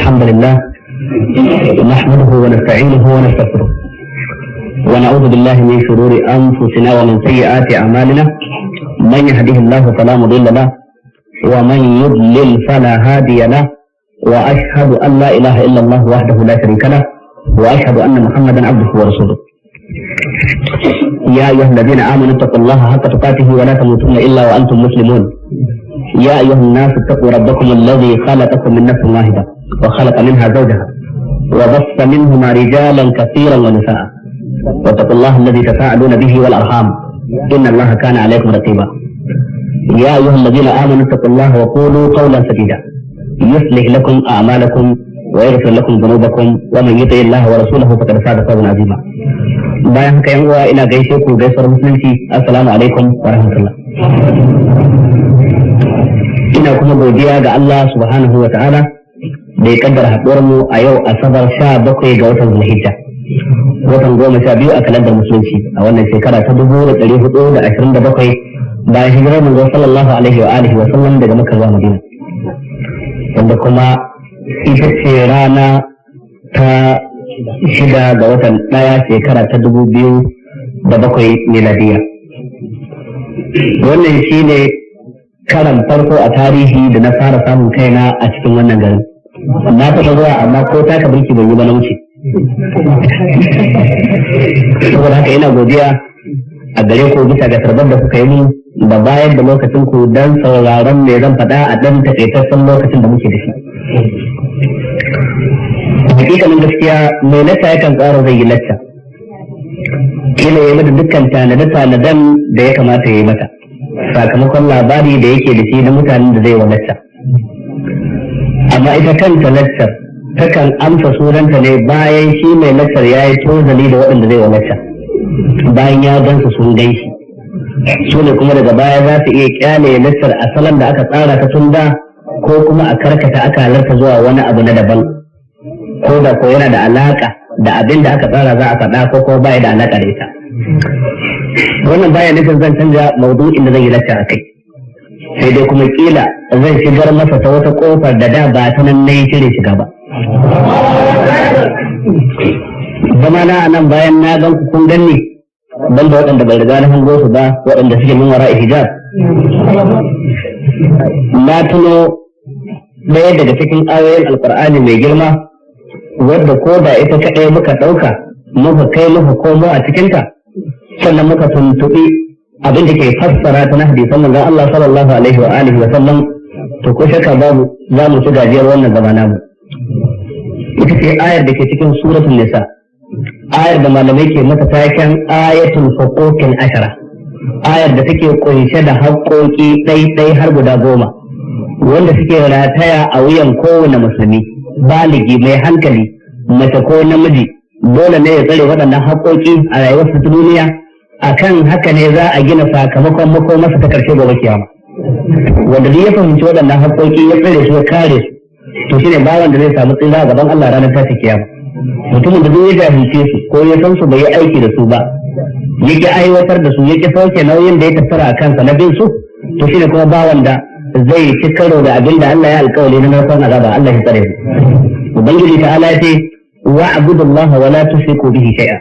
الحمد لله نحمده ونستعينه ونستغفره ونعوذ بالله من شرور أنفسنا ومن سيئات أعمالنا من يهده الله فلا مضل له ومن يضلل فلا هادي له وأشهد أن لا إله إلا الله وحده لا شريك له وأشهد أن محمدا عبده ورسوله. يا أيها الذين آمنوا اتقوا الله حق تقاته ولا تموتن إلا وأنتم مسلمون. يا أيها الناس اتقوا ربكم الذي خلقكم من نفس واحدة وخلق منها زوجها وبث منهما رجالا كثيرا ونساء واتقوا الله الذي تساءلون به والأرحام إن الله كان عليكم رقيبا. يا أيها الذين آمنوا اتقوا الله وقولوا قولا سديدا يصلح لكم أعمالكم ويغفر لكم ذنوبكم ومن يطع الله ورسوله فقد فاز فوزا عظيما. bayan haka yan uwa ina gaishe ku gaisuwar musulunci, assalamu alaikum wa rahmatullah. Ina kuma godiya ga Allah subhanahu wa ta'ala da ya kaddara haɗuwar mu a yau asabar 17 ga watan Zulhijja, watan 12 a kalandar musulunci a wannan shekara ta 1427 bayan hijirar manzo sallallahu alaihi wa alihi wa sallam daga Makka zuwa Madina, wanda kuma ita ce rana ta 6 ga watan 1 shekara ta 2007 miladiya. Wannan shine karan farko a tarihi da na fara samun kaina a cikin wannan garin. Na taɓa zuwa amma ko taka birki bai yi ba na wuce. Saboda haka ina godiya a gare ku bisa ga tarbar da kuka yi min da bayar da lokacin ku don sauraron me zan faɗa a ɗan takaitaccen lokacin da muke da shi. Hakikanin gaskiya mai lacca yakan tsara zai yi lacca, kila ya mata dukkan tanade-tanaden da ya kamata ya yi mata sakamakon labari da yake da shi na mutanen da zai wa lacca. Amma ita kanta laccar takan amsa sunanta ne bayan shi mai laccar ya yi tozali da waɗanda zai wa lacca, bayan ya gansu sun gaishe su ne kuma daga baya za su iya kyale laccar a salon da aka tsara ta tun da, ko kuma a karkata akalarta zuwa wani abu na daban, ko da ko yana da alaka da abin da aka tsara za a faɗa ko kuma baya da alaka da ita. Wannan baya nufin zan canja maudu'in da zan yi lacca a kai, sai dai kuma kila zan shigar masa ta wata kofar da da ba ta nan na yi shirin shiga ba. Zama na a nan bayan na gan ku kun ganni ban da waɗanda bai riga na hango su ba, waɗanda suke min wara'i hijab, na tuno ɗaya daga cikin ayoyin alƙur'ani mai girma wadda ko da ita kaɗai muka ɗauka muka kai muka komo a cikinta, sannan muka tuntuɓi abin da ke fassara ta na hadisan manzon Allah sallallahu alaihi wa alihi wa sallam, to ko shakka babu za mu ci gajiyar wannan zama namu. Ita ce ayar da ke cikin suratul nisa, ayar da malamai ke mata taken ayatul huquqil ashara, ayar da take kunshe da haƙoƙi ɗai har guda 10 wanda suke rataya a wuyan kowane musulmi baligi mai hankali, mace ko namiji, dole ne ya tsare waɗannan haƙoƙi a rayuwarsa ta duniya. Akan haka ne za a gina sakamakon makomarsa ta ƙarshe gobe kiyama. Wanda duk ya fahimci waɗannan haƙoƙi ya tsare su ya kare su, to shine bawan da zai samu tsira a gaban Allah ranar tashi kiyama. Mutumin da duk ya jahilce su ko ya san su bai yi aiki da su ba, yake aiwatar da su, yake sauke nauyin da ya tattara a kansa na bin su, to shine kuma bawan da zai ci karo da abin da Allah ya alƙawari na narkon azaba. Allah ya tsare mu. Ubangiji ta'ala ya ce wa'budu Allah wa la tushriku bihi shay'a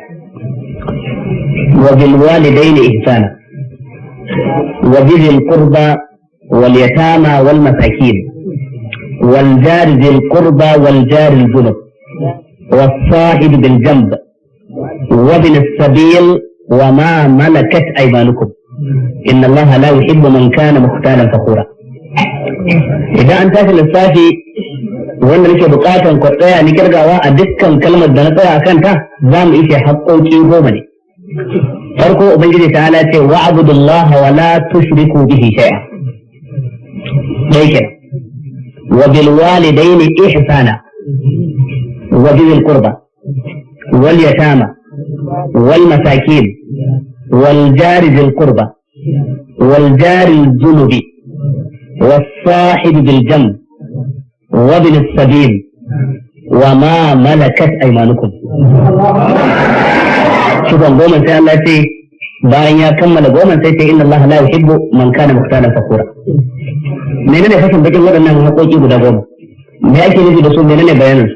wa bil walidayni ihsana wa bil qurba wal yatama wal masakin wal jari dhil qurba wal jari al junub was sahib bil janb wa bin as-sabil wa ma malakat aymanukum inna Allah la yuhibbu man kana mukhtalan fakhura. Idan an tashi lissafi wanda nake bukatan ku tsaya ni kirgawa a dukkan kalmar da na tsaya akan ta, za mu ishe haƙoƙi 10 ne. Farko ubangiji ta ala ce wa abudullaha wa la tushriku bihi shay'a. Dai kenan. Wa bil walidayni ihsana wa bil qurba wal yatama wal masakin wal jari dhil qurba wal jari al junubi والصاحب بالجنب وابن السبيل وما ملكت أيمانكم. شوفوا قوما سي الله سي bayan ya kammala 10 sai ce inna Allah la yuhibbu man kana mukhtalan fakura. Menene fashin bakin waɗannan haƙoƙi guda 10? me ake nufi da su menene bayanin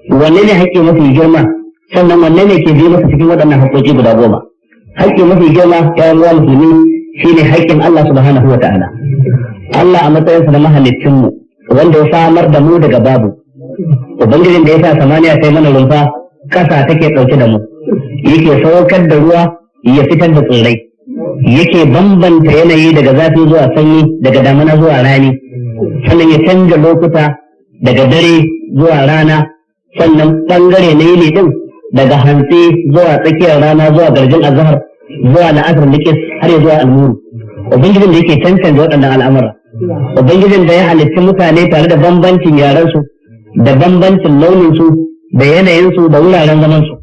su wanne ne haƙƙi mafi girma sannan wanne ne ke bi masa cikin waɗannan haƙƙoƙi guda 10. haƙƙi mafi girma ya uwa musulmi shine haƙƙin Allah subhanahu wa ta'ala. Allah a matsayinsa na mahaliccin mu wanda ya samar da mu daga babu, ubangijin da ya sa samaniya sai mana rumfa ƙasa take ɗauke da mu, yake saukar da ruwa ya fitar da tsirrai, yake bambanta yanayi daga zafi zuwa sanyi, daga damana zuwa rani, sannan ya canja lokuta daga dare zuwa rana, sannan bangare na yini din daga hantsi zuwa tsakiyar rana zuwa garjin azhar zuwa la'asar likis har zuwa almuru. Ubangijin da yake cancanta waɗannan al'amura, ubangijin da ya halitta mutane tare da bambancin yarensu da bambancin launinsu da yanayinsu da wuraren zamansu.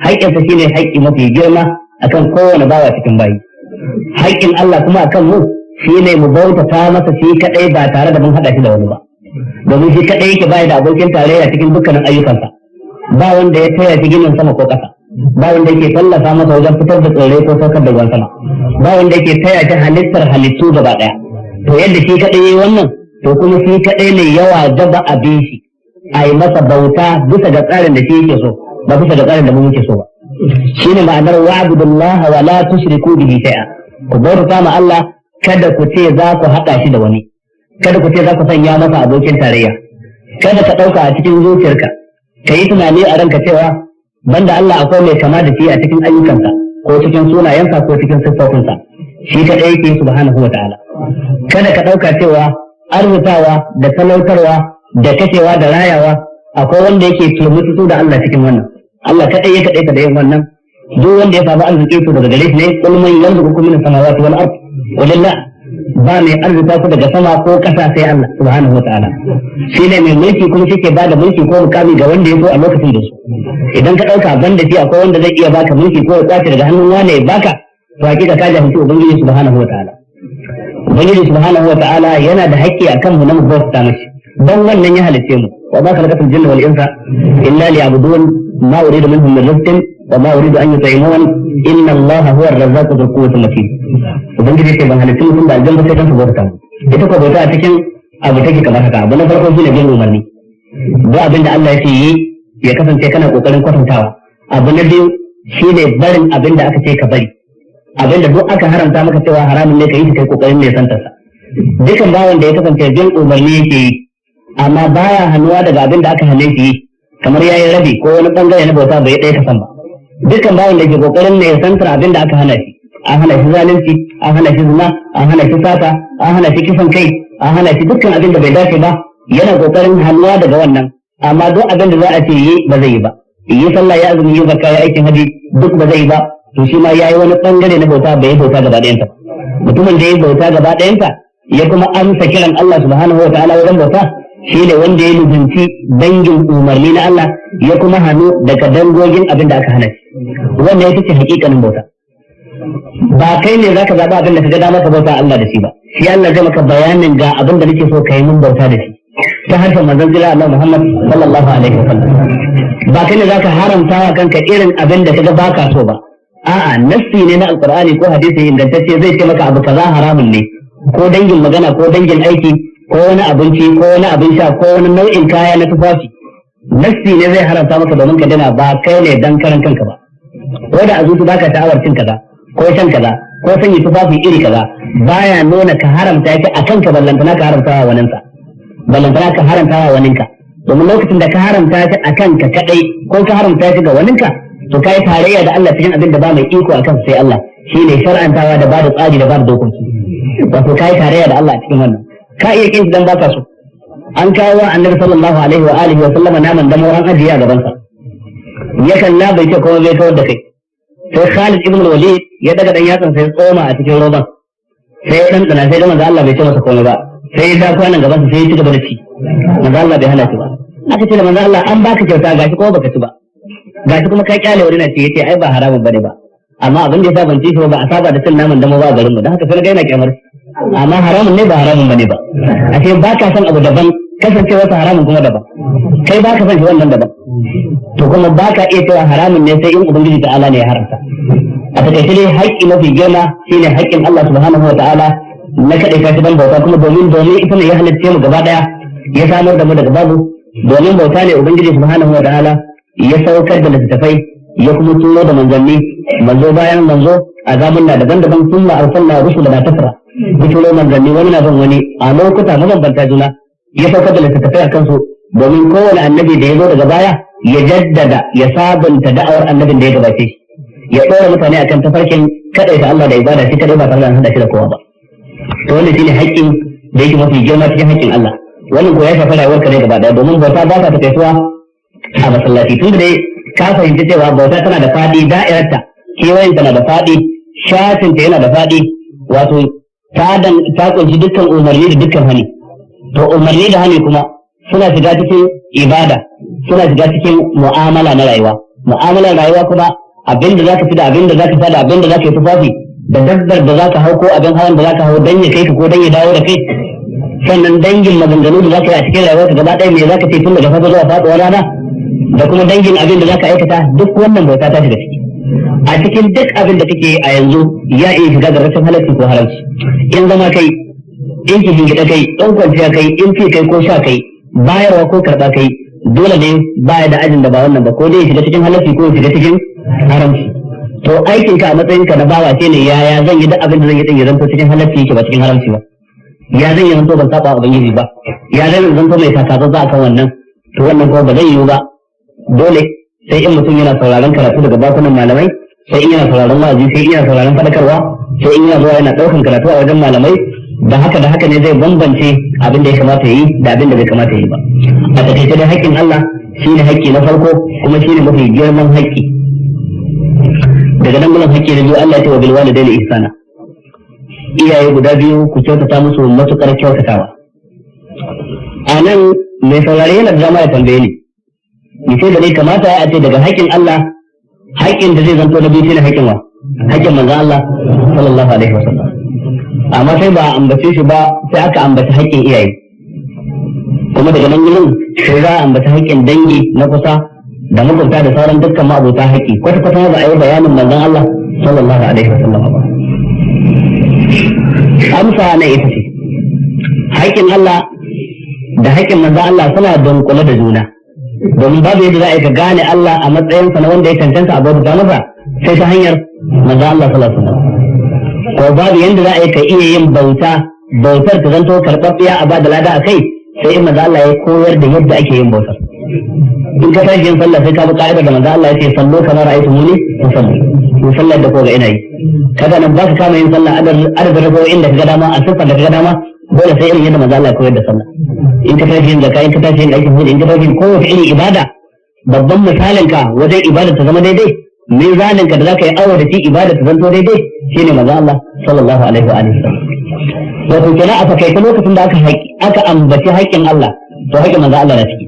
Haƙƙinsa shine haƙƙi mafi girma akan kowane bawa cikin bayi. Haƙƙin Allah kuma akan mu shine mu bautata masa shi kadai ba tare da mun haɗa shi da wani ba. Domin shi kadai yake bai da abokin tarayya cikin dukkanin ayyukansa. Ba wanda ya taya shi ginin sama ko ƙasa, ba wanda yake tallafa masa wajen fitar da tsirrai ko saukar da ruwan sama, ba wanda yake taya shi halittar halittu gaba ɗaya. To yadda shi kadai yayi wannan, to kuma shi kadai ne yawa jaba abin shi a yi masa bauta bisa ga tsarin da shi yake so, ba bisa ga tsarin da mu muke so ba. Shine ma'anar wa'budullaha wa la tushriku bihi shay'a. Ku bauta ma Allah, kada ku ce za ku haɗa shi da wani, kada ku ce za ku sanya masa abokin tarayya, kada ka ɗauka a cikin zuciyarka ka yi tunani a ranka cewa banda Allah akwai mai kama da shi a cikin ayyukansa ko cikin sunayensa ko cikin siffofinsa, shi kaɗai yake subhanahu wa ta'ala. Kada ka ɗauka cewa arzutawa da talautarwa da kashewa da rayawa akwai wanda yake turmutu da Allah cikin wannan. Allah kaɗai ya kaɗai ka da yin wannan. Duk wanda ya samu arziki to daga gare shi ne, qul man yarzuqukum min as-samawati wal ard walillah, ba mai arzuta ku daga sama ko ƙasa sai Allah subhanahu wa ta'ala. Shi ne mai mulki kuma shi ke ba da mulki ko mukami ga wanda ya so a lokacin da su. Idan ka ɗauka ban da shi akwai wanda zai iya baka mulki ko ya kwace daga hannun wane ya baka, to hakika ka jahilci ubangiji subhanahu wa ta'ala. Ubangiji subhanahu wa ta'ala yana da haƙƙi akan mu na mu bauta mashi, dan wannan ya halice mu. Wa ma khalaqatul jinna wal insa illa liya'budun ma uridu minhum min rizqin wa ma uridu an yut'imun inna Allaha huwa ar-razzaqu dhul quwwati matin. Ubangiji ce ban halittu mutum da aljanna sai dan su bauta mu. Ita ko bauta a cikin abu take kamar haka. Abu na farko shine bin umarni. Duk abin da Allah ya ce yi ya kasance kana kokarin kwatantawa. Abu na biyu shine barin abin da aka ce ka bari. Abin da duk aka haramta maka cewa haramun ne ka yi kai kokarin ne santarsa. Dukan bawan da ya kasance bin umarni yake yi amma baya hannuwa daga abin da aka hane shi yi, kamar yayin rabi ko wani bangare na bauta bai ɗaya kasan ba. Dukan bawan da ke kokarin ne santar abin da aka hana shi, an hana shi zalunci, an hana shi zina, an hana shi sata, an hana shi kisan kai, an hana shi dukkan abin da bai dace ba, yana kokarin hannuwa daga wannan, amma duk abin da za a ce yi ba zai yi ba. Yi sallah, ya azumi, yi zakka, ya aikin haji duk ba zai yi ba, to shi ma yayi wani bangare na bauta bai yi bauta gaba ɗayanta. Mutumin da ya yi bauta gaba ɗayanta ya kuma amsa kiran Allah subhanahu wa ta'ala wajen bauta, shi ne wanda ya lubunci dangin umarni na Allah ya kuma hannu daga dangogin abin da aka hana shi. Wannan ya ce hakikanin bauta. Ba kai ne zaka zaba abin da ka ga dama ka bauta Allah da shi ba. Shi Allah zai maka bayanin ga abin da nake so ka yi mun bauta da shi. Ta harshen manzon jira Allah Muhammad sallallahu alaihi wasallam. Ba kai ne zaka haramta wa kanka irin abin da kaga baka so ba. A'a, nassi ne na Alqur'ani ko hadisi ingantacce zai ce maka abu kaza haramun ne, ko dangin magana ko dangin aiki ko wani abinci ko wani abin sha ko wani nau'in kaya na tufafi. Nassi ne zai haramta maka domin ka dana, ba kai ne dan karan kanka ba. Ko da a zuci baka sha'awar cin kaza ko shan kaza ko sanya tufafi iri kaza, baya nuna ka haramta shi a kanka ballantana ka haramta wa waninsa, ballantana ka haramta wa waninka. Domin lokacin da ka haramta shi a kanka kadai ko ka haramta shi ga waninka, to kai tarayya da Allah cikin abin da ba mai iko akan sai Allah, shine shar'antawa da ba da tsari da ba da dokoki. Wato kai tarayya da Allah cikin wannan. Ka iya kin dan baka so. An kawo Annabi sallallahu alaihi wa alihi wa sallama naman da an ajiya gaban sa. Yakan na bai ce kuma bai kawar da kai. Sai Khalid ibn Walid ya daga dan yatsan sai tsoma a cikin roban. Sai dan dana sai da manzo Allah bai ce masa komai ba. Sai ya da kwanan gaban sa sai ya ci gaba da ci. Manzo Allah bai hana shi ba. Aka ce da manzo Allah an baka kyauta gashi kuma baka ci ba. Gashi kuma ka kyale wani na ce yace ai ba haramun bane ba. Amma abin da yasa ban ci shi ba a saba da cin naman damo ba a garin mu, dan haka sai ga yana kyamar. Amma haramun ne ba haramun bane ba. Ashe ba ka san abu daban, kasance wata haramun kuma daban. Kai ba ka san shi wannan daban. To kuma ba ka iya cewa haramun ne sai in ubangiji ta'ala ne ya haramta. A takaice dai haƙƙi mafi girma shine haƙƙin Allah subhanahu wa ta'ala na kaɗai ka ci dan bauta, kuma domin ita ne ya halitta mu gaba ɗaya ya samar da mu daga babu domin bauta ne ubangiji subhanahu wa ta'ala ya saukar da littattafai ya kuma turo da manzanni manzo bayan manzo a zamanna daban-daban sun ma arsalna rusulana tafra ya turo manzanni wani na bin wani a lokuta mabambanta juna ya saukar da littattafai a kansu domin kowane annabi da ya zo daga baya ya jaddada ya sabunta da'awar annabin da ya gabace shi ya ɗora mutane akan tafarkin kaɗaita Allah da ibada shi kadai ba tare da an haɗa shi da kowa ba to wannan shine haƙƙin da yake mafi girma cikin haƙƙin Allah wannan ko ya shafi rayuwarka ne gaba ɗaya domin bauta ba ta taƙaituwa a masallaci tun da dai ka fahimci cewa bauta tana da faɗi da'irarta kewayen tana da faɗi shafinta yana da faɗi wato ta kunshi dukkan umarni da dukkan hani to umarni da hani kuma suna shiga cikin ibada suna shiga cikin mu'amala na rayuwa mu'amalar rayuwa kuma abinda zaka fi da abinda zaka sa da abinda zaka yi tufafi da dabbar da zaka hau ko abin hawan da zaka hau dan ya kai ka ko dan ya dawo da kai sannan dangin maganganu da zaka yi a cikin rayuwarka gaba ɗaya me zaka ce tun daga safe zuwa faɗuwar rana da kuma dangin abin da zaka aikata duk wannan bauta ta shiga ciki a cikin duk abin da kake a yanzu ya iya shiga da rashin halarci ko haramci in zama kai in ki hingida kai in kwanciya kai in fi kai ko sha kai bayarwa ko karɓa kai dole ne baya da ajin da ba wannan ba ko dai shiga cikin halarci ko shiga cikin haramci to aikin ka a matsayin ka na bawa ce ne yaya zan yi duk abin da zan yi din ya zanto cikin halarci yake ba cikin haramci ba ya zan yi zanto ban saba ubangiji ba ya zan yi zanto mai takatsantsa akan wannan to wannan ko ba zai yiwu ba dole sai in mutum yana sauraron karatu daga bakunan malamai sai in yana sauraron wa'azi sai in yana sauraron fadakarwa sai in yana zuwa yana daukan karatu a wajen malamai da haka ne zai bambance abin da ya kamata yi da abin da bai kamata yi ba a takaice dai haƙƙin Allah shine haƙƙi na farko kuma shine mafi girman haƙƙi daga nan gurin haƙƙi na biyu Allah ya ce wa bil walidaini ihsana iyaye guda biyu ku kyautata musu matuƙar kyautatawa a nan mai saurare yana da dama ya tambaye ni yace da dai kamata ya ce daga haƙƙin Allah haƙƙin da zai zanto na biyu shine haƙƙin wa haƙƙin manzon Allah sallallahu alaihi wasallam amma sai ba ambace shi ba sai aka ambaci haƙƙin iyaye kuma daga nan gurin sai za a ambaci haƙƙin dangi na kusa da makwabta da sauran dukkan ma'abota haƙƙi kwata-kwata ba a yi bayanin manzon Allah sallallahu alaihi wasallam ba amsa na ita ce haƙƙin Allah da haƙƙin manzon Allah suna dunkule da juna domin babu yadda za a yi ka gane Allah a matsayinsa na wanda ya cancanta a bauta masa sai ta hanyar manzon Allah sallallahu alaihi wasallam ko babu yadda za a yi ka iya yin bautar ta zanto karɓaɓɓiya a bada lada a kai sai in manzon Allah ya koyar da yadda ake yin bautar in ka tashi yin sallah sai ka bi ka'idar da manzon Allah ya ce sallo kamar ra'aytumuni usalli in sallar da ko ga ina yi kada nan ba ka kama yin sallah adadin rako'in da ka ga dama a siffar da ka ga dama dole sai irin yadda manzon Allah ya koyar da sallah in ka tashi yin zakka in ka tashi yin aikin hajji in ka tashi yin kowace irin ibada babban misalin ka wajen ibada ta zama daidai mizanin ka da zaka yi awo da shi ibada ta zanto daidai shine manzon Allah sallallahu alaihi wa alihi wato kenan a fakaice lokacin da aka ambaci haƙƙin Allah to haƙƙin manzon Allah na ciki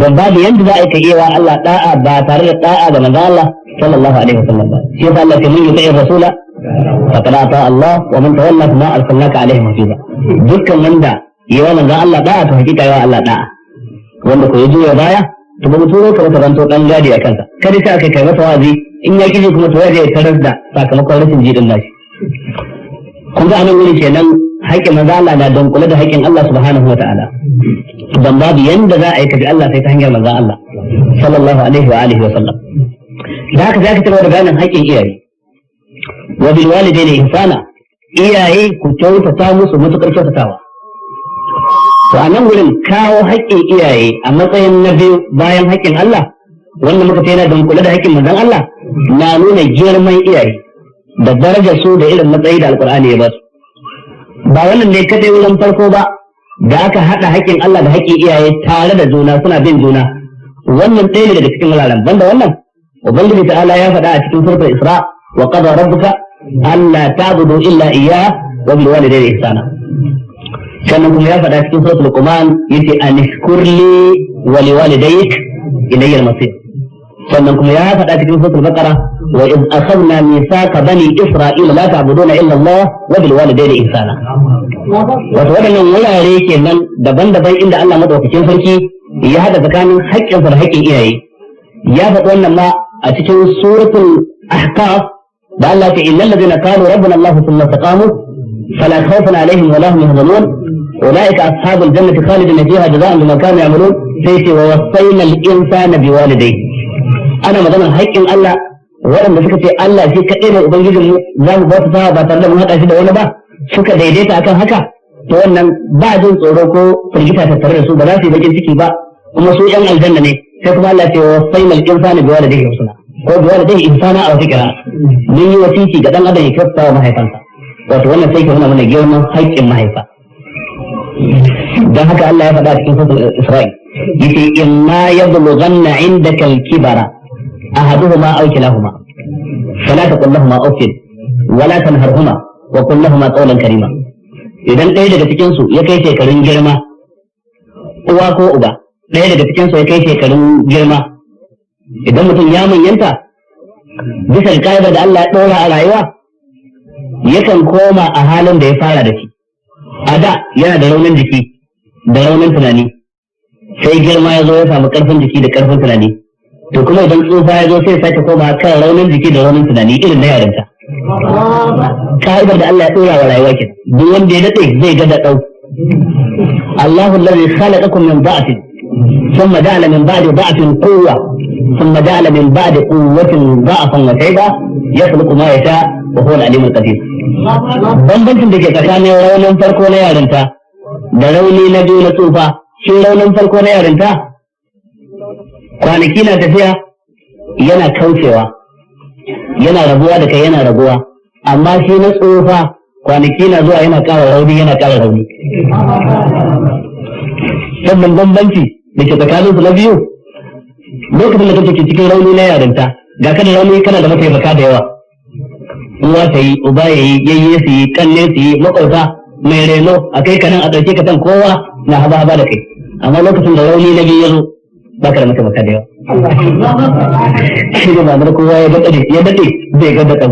don babu yanda za a yi ka iya wa Allah da'a ba tare da da'a ga manzon Allah sallallahu alaihi wa sallam ba shi yasa Allah ya mun yi ta'ir rasula faqad ata Allah wa man tawalla ma arsalnaka alaihi hafiza dukkan wanda yawa manzon Allah da'a to hakika yawa Allah da'a wanda ko yaji ya baya to ba muturo ka wata ranto dan gadi a kansa kada sai aka kai masa wazi in ya kije kuma to ya je tarar da sakamakon rashin jidin nashi kun ga anan wuri kenan haƙƙin manzon Allah na don kula da haƙƙin Allah subhanahu wa ta'ala dan babu yanda za a yi kabi Allah sai ta hanyar manzon Allah sallallahu alaihi wa alihi wa sallam da haka sai aka tabbata da bayanin haƙƙin iyaye wa bil walidaini ihsana iyaye ku kyautata musu matuƙar kyautatawa to a nan wurin kawo haƙƙin iyaye a matsayin na biyu bayan haƙƙin Allah wanda muka ce yana da kula da haƙƙin manzon Allah na nuna girman iyaye da darajar su da irin matsayi da alƙur'ani ya ba su ba wannan ne kadai wurin farko ba da aka haɗa haƙƙin Allah da haƙƙin iyaye tare da juna suna bin juna wannan ɗaya ne daga cikin wuraren banda wannan ubangiji ta'ala ya faɗa a cikin suratul Isra wa qada rabbuka alla ta'budu illa iyyah wa bil walidayni ihsana sannan kuma ya faɗa cikin suratul Luqman yace anishkurli wa liwalidayk ilayya al-masir sannan kuma ya faɗa cikin suratul Baqara wa id akhadna mithaqa bani isra'ila la ta'buduna illa Allah wa bil walidayni ihsana wato waɗannan wurare kenan daban-daban inda Allah madaukakin sarki ya haɗa tsakanin haƙƙinsa da haƙƙin iyaye ya faɗi wannan ma a cikin suratul Ahqaf da Allah ta innal ladina qalu rabbuna Allah thumma istaqamu fala khawfun alaihim wa la hum yahzanun ulaika ashabul jannati khalidina fiha jazaa'an bima kanu ya'malun sai ce wa wasaina al-insana biwalidayhi ana maganar haƙƙin Allah waɗanda suka ce Allah shi kaɗai ne ubangijin mu za mu bauta sa ba tare da mun haɗa shi da wani ba suka daidaita akan haka to wannan ba jin tsoro ko firgita tattare da su ba za su yi bakin ciki ba kuma su yan aljanna ne sai kuma Allah ce wa wasaina al-insana biwalidayhi husna ko biwalidayhi ihsana a wata kira mun yi wasiki ga dan adam ya kyautata wa mahaifansa wato wannan sai ke nuna mana girman haƙƙin mahaifa dan haka Allah ya faɗa cikin suratul Isra'il yace imma yablughanna indaka al-kibara ahaduhuma aw kilahuma fala taqul lahumu uffin wala tanharhuma wa qul lahumu qawlan karima idan ɗaya daga cikin su ya kai shekarun girma uwa ko uba ɗaya daga cikin su ya kai shekarun girma idan mutum ya manyanta bisa kaida da Allah ya ɗora a rayuwa yakan koma a halin da ya fara da shi a da yana da raunin jiki da raunin tunani sai girma ya zo ya samu karfin jiki da karfin tunani to kuma idan tsufa ya zo sai sake koma kan raunin jiki da raunin tunani irin na yarinta ka'idar da Allah ya dora wa rayuwa ke duk wanda ya dade zai ga da dau Allahu allazi khalaqakum min da'atin thumma ja'ala min ba'di da'atin quwwa thumma ja'ala min ba'di quwwatin da'afan wa shayba yakhluqu ma yasha wa huwa al-alim al-qadir bambancin da ke tsakanin raunin farko na yarinta da rauni na biyu na tsufa shi raunin farko na yarinta kwanaki na tafiya yana kaucewa yana rabuwa da kai yana rabuwa amma shi na tsufa kwanaki na zuwa yana ƙara rauni yana ƙara rauni sannan bambanci da ke tsakanin su na biyu lokacin da kake cikin rauni na yarinta ga kada rauni kana da mataimaka da yawa uwa ta yi uba ya yi yayye su yi kanne su yi makwauta mai reno a kai kanan a ɗauke ka kan kowa na haba da kai amma lokacin da rauni na biyu ya zo ba ka da mataimaka da yawa shi ne ma'anar kowa ya daɗe zai ga daɗan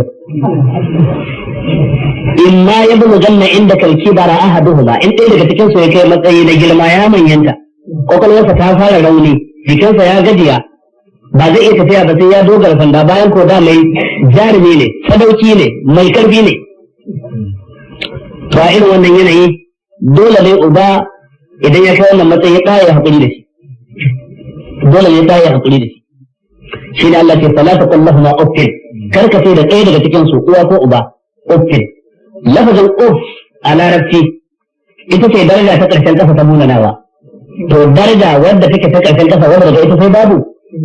in ma ya bugu janna inda kalki bara ahaduhuma in ɗaya daga cikin su ya kai matsayi na girma ya manyanta kwakwalwarsa ta fara rauni jikinsa ya gajiya ba zai iya tafiya ba sai ya dogara sanda bayan ko da mai jarumi ne sadauki ne mai karfi ne ba irin wannan yanayi dole ne uba idan ya kai wannan matsayi ya ɗaya haƙuri da shi dole ne ɗaya haƙuri da shi shi ne Allah ke salata kullahu ma uffin karkace da ɗaya daga cikin su uwa ko uba uffin lafazin uff a larabci ita ce daraja ta ƙarshen ƙasa ta munanawa to daraja wadda take ta ƙarshen ƙasa wadda daga ita sai babu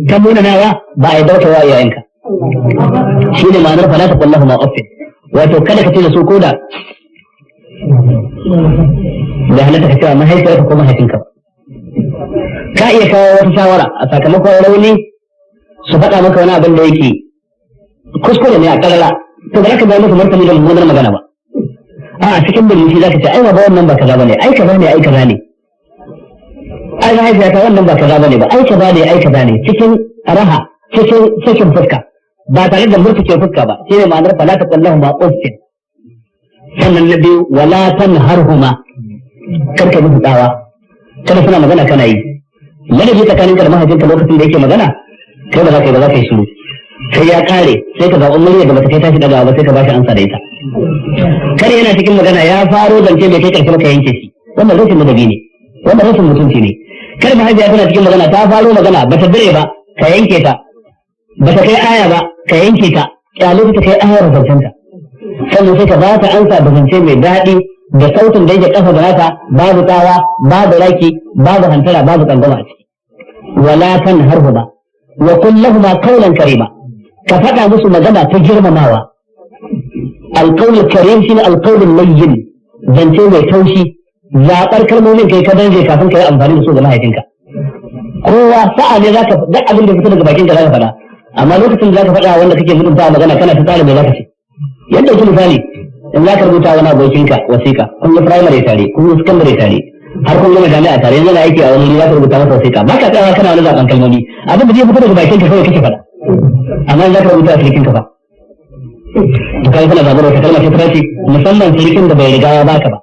ta munanawa ba a yi dauka wa yayanka shi ne ma'anar salata kullahu ma uffin wato kada ka ce da su koda da halatta ka cewa mahaifiyarka ko mahaifinka ka iya kawo wata shawara a sakamakon rauni su faɗa maka wani abin da yake kuskure ne a ƙarara to ba za ka ga musu martani da mummunar magana ba a cikin bilinci za ka ce ai ba wannan ba kaza bane ai kaza ne ai kaza ne ai mahaifiyata wannan ba kaza bane ba ai kaza ne ai kaza ne cikin raha cikin sakin fuska ba tare da murtuke fuska ba shi ne ma'anar fala ta kallahu ma uffin sannan na biyu wala tanharhuma karka musu tsawa kada suna magana kana yi ladabi tsakaninka da mahaifinka lokacin da yake magana kai ba za ka yi ba za ka yi shiru sai ya kare sai ka zaɓi murya da bata kai tashi daga ba sai ka bashi ansa da ita kar yana cikin magana ya faro zance bai kai karshe ba ka yanke shi wannan rashin ladabi ne wannan rashin mutunci ne kar mahaifiya tana cikin magana ta faro magana bata dire ba ka yanke ta bata kai aya ba ka yanke ta kyale ta kai ayar zancenta sannan sai ka ba ta ansa da zance mai daɗi da sautin da yake kafa da nata babu tsawa babu raki babu hantara babu tsangwama a ciki wala tanharhuma wa qul lahumu qawlan karima ka faɗa musu magana ta girmamawa alqawl karim shine alqawl layyin zance mai taushi zaɓar kalmomin kai ka danje kafin ka yi amfani da su ga mahaifinka kowa sa'a ne zaka duk abin da fita daga bakin ka zaka faɗa amma lokacin da zaka faɗa wanda kake mutunta magana kana ta tsara me zaka ce yadda yake misali in za ka rubuta wani abokinka wasiƙa kun yi primary tare kun yi secondary tare har kun gama jami'a tare yanzu na aiki a wani za ka rubuta masa wasiƙa ba ka tsayawa kana wani zaɓen kalmomi abin da zai fito daga bakin ka kawai kake faɗa amma in za ka rubuta a sirikin ka ba to kai kana zaɓar wata kalma ta ce musamman sirikin da bai riga ya baka ba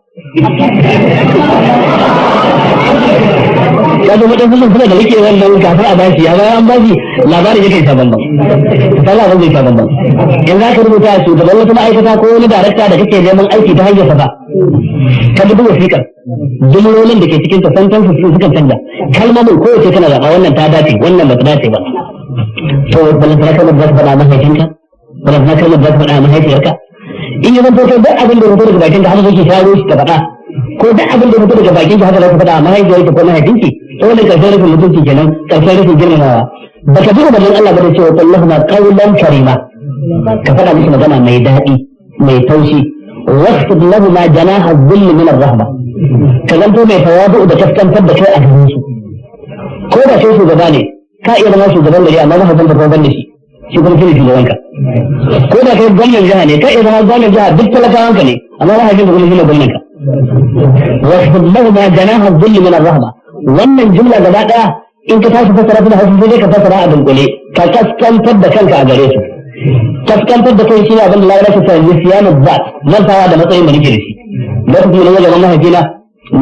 kaga wadansu sun suna da rike wannan kafin a bashi a bayan an bashi labarin yake ta bambam ta labarin zai ta bambam in za ka rubuta shugaban wata ma'aikata ko wani darakta da kake neman aiki ta hanyar sa ka duba wasiƙar jumlolin da ke cikin ta santan su suka canja kalmomin kowace kana zaɓa wannan ta dace wannan ba ta dace ba to balantana kalmar za ta faɗa mahaifinka balantana kalmar za ta faɗa mahaifiyarka in yi zan fito duk abin da rubuta daga bakin ka haka kake sharo shi ka faɗa ko duk abin da rubuta daga bakin ka haka za ka faɗa mahaifiyarka ko mahaifinki to wannan karshen rufin mutunci kenan karshen rufin girmamawa ba ka duba bayan Allah ba da cewa wallahu ma qawlan karima ka faɗa musu magana mai daɗi mai taushi واخفض لهما جناح الذل من الرهبة كلمت mai tawadu da kaskantar da kai a gaban su ko da sai shugaba ne ka iya zama shugaban gari amma ba ka da ban da shi kuma kike shugaban ka ko da kai gwamnatin jiha ne ka iya zama gwamnatin jiha duk talakawan ka ne amma ba ka da kuma gwamnatin ka واخفض لهما جناح الذل من الرهبة wannan jumla gaba daya in ka tashi fasara ta hausa sai ka fasara a dunkule ka kaskantar da kanka a gare su kaskantar da kai shi ne abin da lalata ta yi siyanu zat mantawa da matsayin da nake da shi lokacin da ya gaban mahaifina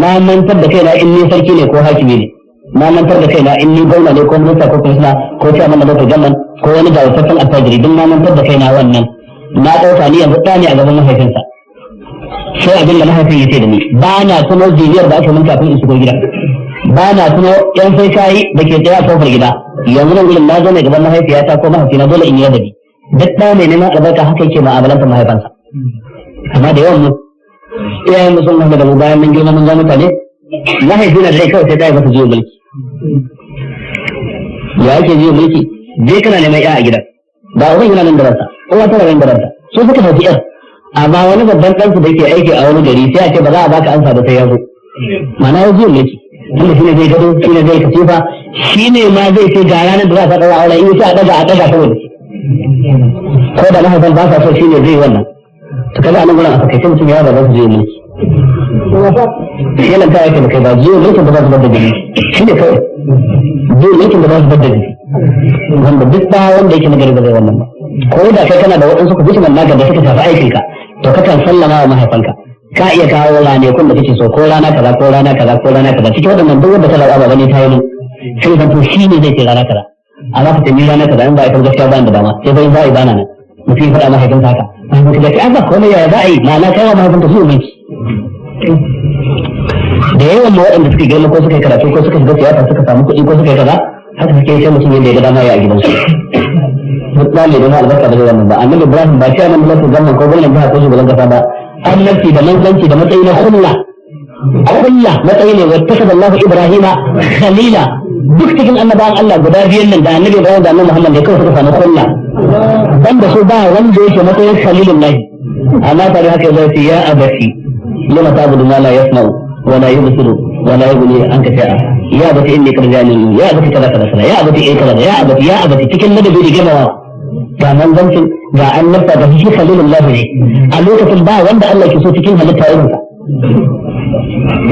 na mantar da kai na in ni sarki ne ko hakimi ne na mantar da kai na in ni gwamna ne ko minista ko kuma ko chairman na local government ko wani gawataccen attajiri duk na mantar da kai na wannan na ɗauka ni yanzu ɗani a gaban mahaifinsa sai abin da mahaifin ya ce da ni ba na tuno jibiyar da aka mun kafin in shigo gida ba na tuno yan sai kayi da ke tsaye a kofar gida yanzu nan gudun na zo ne gaban mahaifiyata ko mahaifina dole in yi ladabi duk ɗa mai neman albarka haka yake ma'amalanta mahaifansa amma da yawan mu iyayen mu sun hanga da mu bayan mun girma mun zama mutane mahaifina da rai kawai sai ɗaya masa jiyo mulki ya ake jiyo mulki je kana neman ya a gidan ba uban yana nan da ransa uwa tana nan da ransa su suka hauki yar amma wani babban ɗansu da ke aiki a wani gari sai a ce ba za a baka ansa ba sai ya zo ma'ana ya jiyo mulki tunda shi ne zai gado shi ne zai katifa shi ne ma zai ce ga ranar da za ta ɗaga aure in sai a ɗaga saboda ko da mahaifan ba sa so shi ne zai wannan to kaga anan gurin a fakaice mutum ya ba za su je mulki yana ta yake da kai ba jiyo mulkin da za su bar da gari shi ne kawai jiyo mulkin da za su bar da gari wanda duk ba wanda yake nagari ba zai wannan ba ko da kai kana da waɗansu ku bishiman naka da suka shafi aikinka to kakan sallama wa mahaifanka ka iya kawo ranakun da kake so ko rana kaza ko rana kaza ko rana kaza cikin waɗannan duk wanda ta zaɓa ba ne ta yi min sai zan to shi ne zai ce rana kaza amma ka tambayi rana kaza in ba a kan gaskiya ba da dama sai bai za a yi bana nan mutum ya faɗa mahaifinsa haka mahaifin ka ce an ba komai yaya za a yi ma'ana kai wa mahaifinka su mai da yawan ma waɗanda suka girma ko suka yi karatu ko suka shiga siyasa suka samu kuɗi ko suka yi kaza haka suke sai mutum yadda ya ga dama ya a gidansu duk ɗan ne albarka ba zai wannan ba annabi ibrahim ba shi annabi lafi zaman ko gwamnan jiha ko shugaban kasa ba annabci da manzanci da matsayi na kulla matsayi ne wata kaza Allah Ibrahima khalila duk cikin annabawan Allah guda biyan nan da annabi Ibrahim da annabi Muhammad da kawai suka samu kulla dan da su ba wanda yake matsayin khalilun lahi amma tare haka zai ce ya abati lima ta'budu ma la yasma'u wa la yubsiru wa la yughni anka shay'a ya abati inni qad ja'alni ya abati kaza ya abati kaza ya abati cikin ladabi da girmamawa ga manzancin ga annabta da shi khalilun lahi ne a lokacin ba wanda Allah ke so cikin halitta irinsa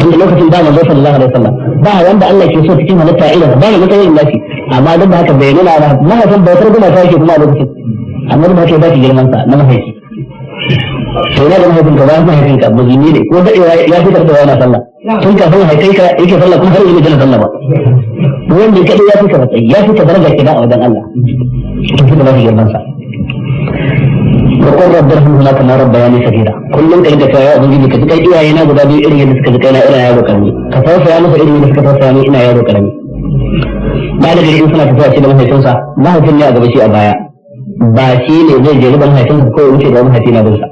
inda lokacin ba manzo sallallahu alaihi wasallam ba wanda Allah ke so cikin halitta irinsa ba ne matsayin lafi amma duk da haka bai nuna ba mahaifin bautar guma ta yake kuma a lokacin amma duk da haka ba ki girman sa na mahaifi to ina da mahaifin ka ba mahaifin ka musulmi ne ko dadewa ya fitar da wani sallah tun kafin haifai ka yake sallah kuma har yi jana sallah ba wanda kadai ya fita matsayi ya fita daraja kida a wajen Allah to kuma ba ki girman sa وقل رب ارحمهما كما ربياني صغيرا kullum ka riga ya ubangiji ka ji kai iyaye na guda biyu irin yadda suka ji kai na ina yaro karami ka tausaya masa irin yadda suka tausaya ni ina yaro karami ba da gari in suna tafiya shi da mahaifinsa mahaifin ne a gaba shi a baya ba shi ne zai je riban mahaifinsa ko ya wuce da mahaifi na binsa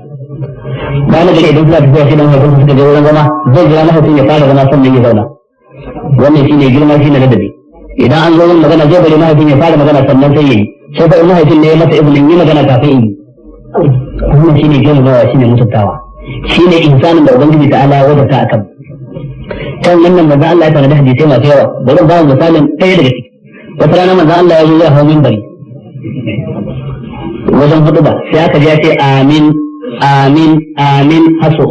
ba da gari idan suna tafiya shi da mahaifinsa suka je wurin zama zai jira mahaifin ya fara zama sannan ya zauna wannan shi ne girma shi ne ladabi idan an zo yin magana zai bari mahaifin ya fara magana sannan sai ya yi sai fa in mahaifin ne ya masa izinin yi magana kafin yi wannan shine girmamawa shine mutuntawa shine insanin da ubangiji ta ala wajata akan kan wannan manzo Allah ya tana da hadisi masu yawa bari ba mu misalin ɗaya daga ciki wata rana manzo Allah ya zo ya hawo minbari wajen hutuba sai aka ji ya ce amin amin amin haso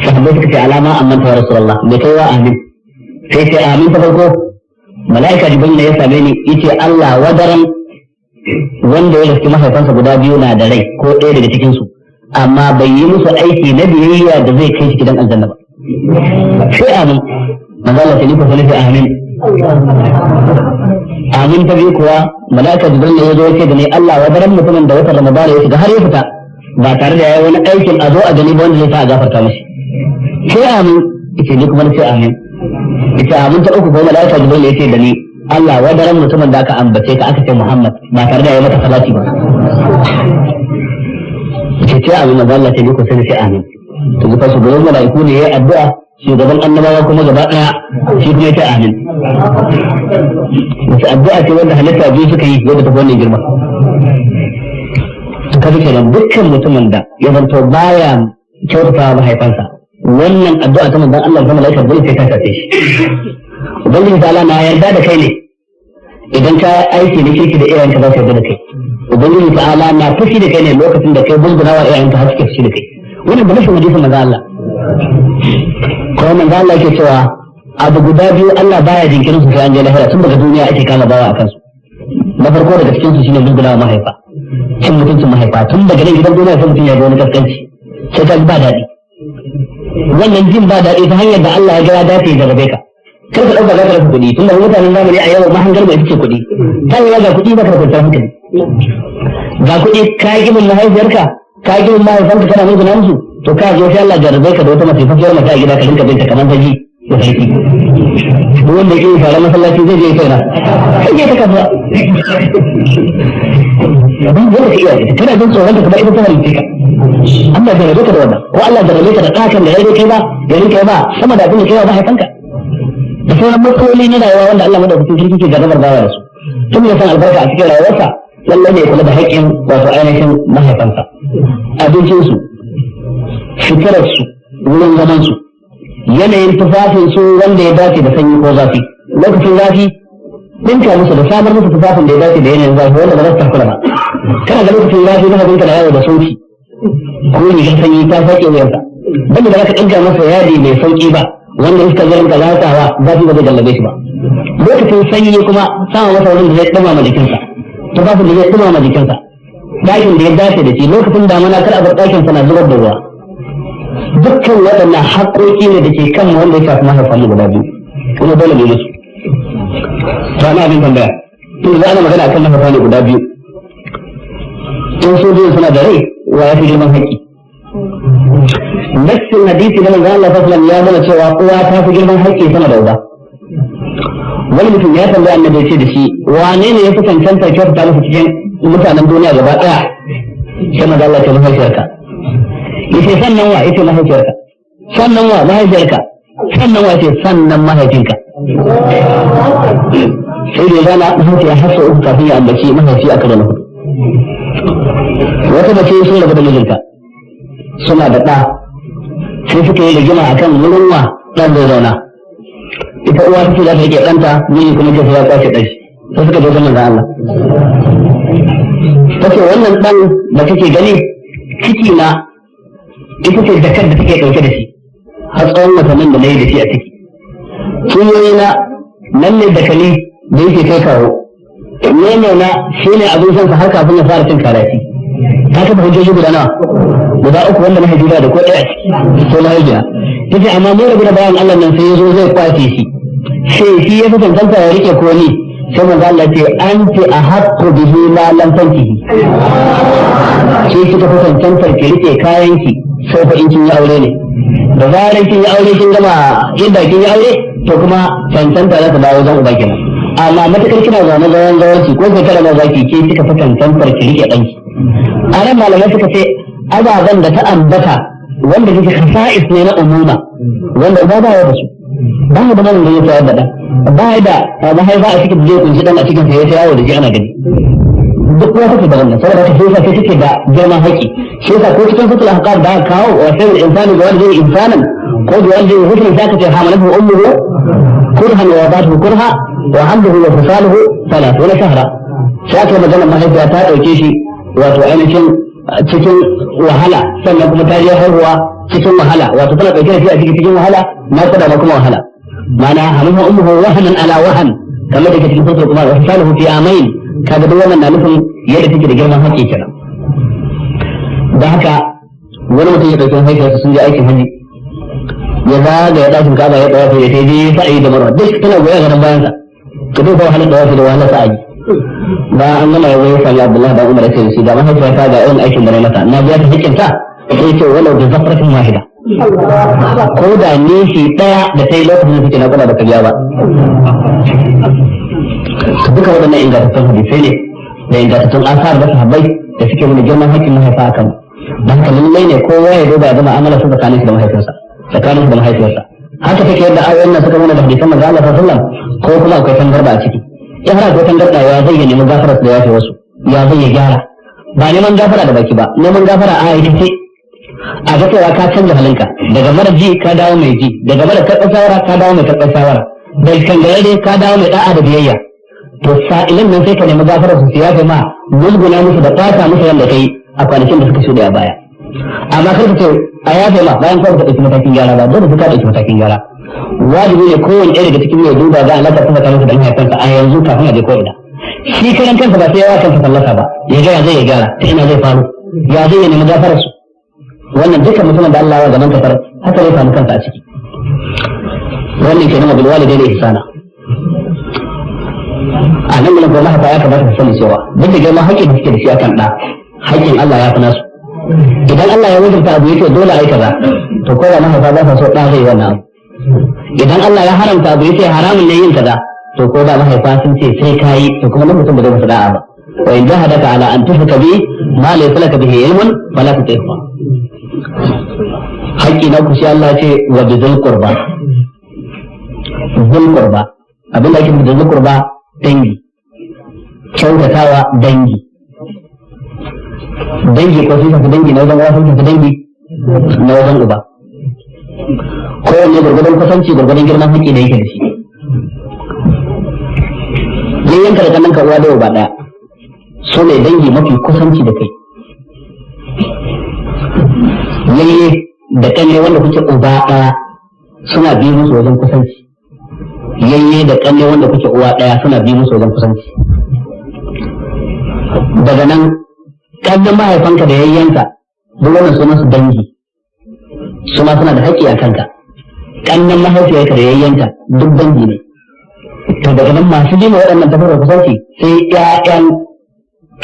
sahabbai suka ce alama amman ta rasulullah me kai wa amin sai ce amin ta farko mala'ika jibril ne ya same ni yace Allah wadaran wanda ya rasu mahaifansa guda biyu na da rai ko ɗaya daga cikinsu amma bai yi musu aiki na biyayya da zai kai shi gidan aljanna ba sai amin manzo Allah ce ni ko sai amin. Amin ta biyu kuwa malaka Jibril ya zo ce da ni Allah wa daren mutumin da watan Ramadan ya shiga har ya fita ba tare da yayi wani aikin a zo a gani ba wanda zai sa a gafarta mishi. Sai amin ita ni kuma sai amin. Ita amin ta uku ko malaka Jibril ya ce da ni Allah wa daren mutumin da aka ambace ka aka ce Muhammad ba tare da yayi mata salati ba. Ce amin manzo Allah ce ni ko sai amin. To ga su gurin malaiku ne yayi addu'a shugaban annabawa kuma gaba daya shi kuma yace amin. Wace addu'a ce wanda halitta biyu suka yi yadda ta wannan girma. Kaga kenan dukkan mutumin da ya zanto baya kyautata mahaifansa wannan addu'a ta manzon Allah kuma malaika zai sai ta tace shi. Ubangiji ta'ala na yarda da kai ne idan ka aiki da kirki da iyayenka za su yarda da kai. Ubangiji ta'ala na fushi da kai ne lokacin da kai bulgurawa iyayenka har suke fushi da kai. Wannan da nufin hadisin manzon Allah. Kuma manzon Allah yake cewa abu guda biyu Allah baya jinkirin su sai an je lahira tun daga duniya ake kama bawa akan su. Na farko daga cikin su shine bulgurawa mahaifa. Cin mutuncin mahaifa tun daga nan gidan duniya sai mutum ya ga wani kaskanci sai ka ba daɗi. Wannan jin ba daɗi ta hanyar da Allah ya ga ya dace ya garabe ka. Kar ka ɗauka za ka rasa kuɗi tun da mutanen zamani a yau mahangar mai suke kuɗi. Ta yi ga kuɗi ba ka kwanciyar hankali. Ga kuɗi ka yi gimin mahaifiyarka ka yi gimin mahaifanka kana mun gina musu to ka zo sai Allah jarabe ka da wata masifafiyar mace a gida ka rinka binta kamar ta ji da sarki. Duk wanda ke fara masallaci zai je kai na. Kai ya ta kafa. Abin da ka iya kana jin tsoron ka kuma ita ta halitta ka. Allah jarabe ka da wannan ko Allah jarabe ka da ɗakan da ya kai ba ya rinka ba sama da abin da kai ba mahaifanka. Da sauran matsaloli na rayuwa wanda Allah madaukakin sarki ke jarrabar bawa da su. Tun ya san albarka a cikin rayuwarsa lallai ne kula da haƙƙin wato ainihin mahaifansa. Abincinsu, fitararsu, wurin zamansu, yanayin tufafinsu wanda ya dace da sanyi ko zafi. Lokacin zafi, ɗinka musu da samar musu tufafin da ya dace da yanayin zafi wanda ba za su takura ba. Kana ga lokacin zafi na abinka da yawo da sauki, ko rigar sanyi ta sauke wuyarsa. Wanda ba za ka ɗinka masa yadi mai sauƙi ba, wanda iska zai ka zatawa zafi ba zai gallabe shi ba. Lokacin sanyi kuma sama masa wurin da zai ɗumama jikinsa, tufafin da zai ɗumama jikinsa. Ɗakin da ya dace da shi lokacin damana kar a bar ɗakin sana zubar da ruwa. Dukkan waɗannan haƙoƙi ne da ke kan wanda ya shafi mahaifan mu guda biyu kuma dole ne su. To ana abin tambaya in za ana magana akan mahaifa ne guda biyu in so biyu suna da rai wa ya fi girman haƙƙi. Nassin hadisi na manzon Allah sallallahu alaihi wasallam ya nuna cewa uwa ta fi girman haƙƙi sama da uba. Wani mutum ya tambaya annabi ya ce da shi wane ne ya fi cancanta kyautata masa cikin mutanen duniya gaba ɗaya sai manzon Allah ya ce mahaifiyarka. Yace sannan wa yace mahaifiyarka sannan wa mahaifiyarka sannan wa yace sannan mahaifinka. Sai da zana mahaifiya har sau uku kafin ya ambaci mahaifi a karo na hudu. Wata mace sun rabu da mijinta suna da ɗa sai suka yi rigima akan wurin wa ɗan zai zauna. Ita uwa take za ta rike ɗanta miji kuma ke ya kwace ɗan sai suka je ga manzon Allah. Tace wannan ɗan da kake gani ciki na ita ce jakar da take ɗauke da shi har tsawon watannin da na yi da shi a ciki. Sunyoyi na nan ne dakali da yake kai kawo. Nono na shi ne abin sansa har kafin ya fara cin karaci. Ta kafa hujjoji guda nawa? Guda uku wanda mahaifi da ko ɗaya a ciki ko mahaifiya. Ta ce amma mun rabu da bayan Allah nan sai ya zo zai kwace shi. Sai shi ya fi cancanta ya rike ko ni. Sai manzo Allah ce anti ahaqqu bihi la lam tankihi. Sai kika fi cancantar ki rike kayanki sai fa in kin yi aure ne. Da zarar kin yi aure kin gama inda kin yi aure to kuma cancanta za ta dawo zan uba kenan. Amma matakar kina zaune zaman zawarci ko shekara na zaki ke kika fi cancantar ki rike ɗanki. A nan malamai suka ce ababen da ta ambata wanda suke khasa'is ne na umuma wanda ba ba ya da su. Ba da nan da ya tsaya da ɗan. Ba da mahaifa a cikin zai kunshi ɗan a cikin sa ya yawo da shi ana gani. Duk wata take da wannan saboda ta sai sai take da girman haƙi. Shi yasa ko cikin fitul ahqab da aka kawo wa sai insani ga wanda zai insanan ko da wanda zai hukun zaka ce hamalahu ummuhu kurhan wa wadatuhu kurha wa hamduhu wa fisaluhu 30 shahra. Sai aka magana mahaifiya ta dauke shi wato ainihin cikin wahala sannan kuma ta je haihuwa cikin wahala wato tana dauke da shi a cikin wahala na kada ma kuma wahala. Ma'ana hamalahu ummuhu wahanan ala wahan kamar da ke cikin fitul kuma wa fisaluhu fi amain kaga duk wannan na nufin yadda take da girman haƙƙi kenan. Da haka wani mutum ya ɗauki haifiyarsa sun je aikin hajji ya zaga ya dakin Ka'aba ya tawafi ya je sa'i da Marwa duk tana goya ga bayan sa to duk ba halin tawafi da wahala sa'i ba an gama ya yi sallah Abdullahi da Umar sai shi da mahaifiya ta ga irin aikin da na mata na biya ta hikin ta sai ce walau bi zafratin wahida ko da ne shi daya da ta yi lokacin da take na kula da kariya ba duka waɗannan ingantattun hadisai ne da ingantattun asar da sahabbai da suke nuna girman haƙƙin mahaifa akan dan haka lallai ne kowa ya duba ya zama amala su tsakanin shi da mahaifinsa tsakanin da mahaifiyarsa haka take yadda ayoyin nan suka nuna da hadisan manzo Allah sallallahu alaihi wasallam ko kuma akwai tangarda a ciki in har akwai tangarda ya zai ya nemi gafara da yafe wasu ya zai ya gyara ba neman gafara da baki ba neman gafara a aikace a ga cewa ka canza halinka daga mara ji ka dawo mai ji daga mara karɓar shawara ka dawo mai karɓar shawara daga kangarare ka dawo mai da'a da biyayya to sa'ilin nan sai ka nemi gafara su ya ma mulguna musu da fata musu yadda kai a kwanakin da suka shuɗe a baya amma kar ka ce a yafe ma bayan kawai ka ɗauki matakin gyara ba dole ka ɗauki matakin gyara wajibi ne kowane ɗaya daga cikin mai duba za a laka kuma tsakanin su da mahaifansa a yanzu kafin a je ko'ina shi karan kansa ba sai ya kansa fallasa ba ya ga ya zai ya gyara ta ina zai faru ya zai ya nemi gafarar su wannan dukkan mutumin da Allah ya gaban kafar haka zai samu kansa a ciki wannan ke nuna bilwalidai da ihsana a nan gurin kuma haka ya kamata ka sani cewa duk da girman haƙƙin da suke da shi akan ɗa haƙƙin Allah ya fi nasu idan Allah ya wajibta abu yake dole a yi kaza to ko da mahaifa za ka so ɗa zai yi wannan abu idan Allah ya haramta abu yake haramun ne yin kaza to ko da mahaifa sun ce sai ka yi to kuma nan mutum ba zai masa da'a ba wa in jahadaka ala an tushrika bi ma laysa laka bihi ilmun fala tuti'huma haƙƙi na ku shi Allah ce wa bizul qurba zul qurba abin da ake da zul qurba dangi kyautatawa dangi ko sun shafi dangi na wajen uwa sun shafi dangi na wajen uba kowanne gurgurdan kusanci gurgurdan girman haƙƙi da yake da shi yayyanka da kanan ka uwa da uba ɗaya su ne dangi mafi kusanci da kai yayye da kanne wanda kuke uba ɗaya suna biyu musu wajen kusanci yayye da kanne wanda kuke uwa ɗaya suna biyu musu wajen kusanci daga nan kannan mahaifanka da yayyanka duk wannan suna su dangi su ma suna da haƙƙi a kanka kannan mahaifiyarka da yayyanka duk dangi ne to daga nan masu jima waɗannan tafiya kusanci sai ƴaƴan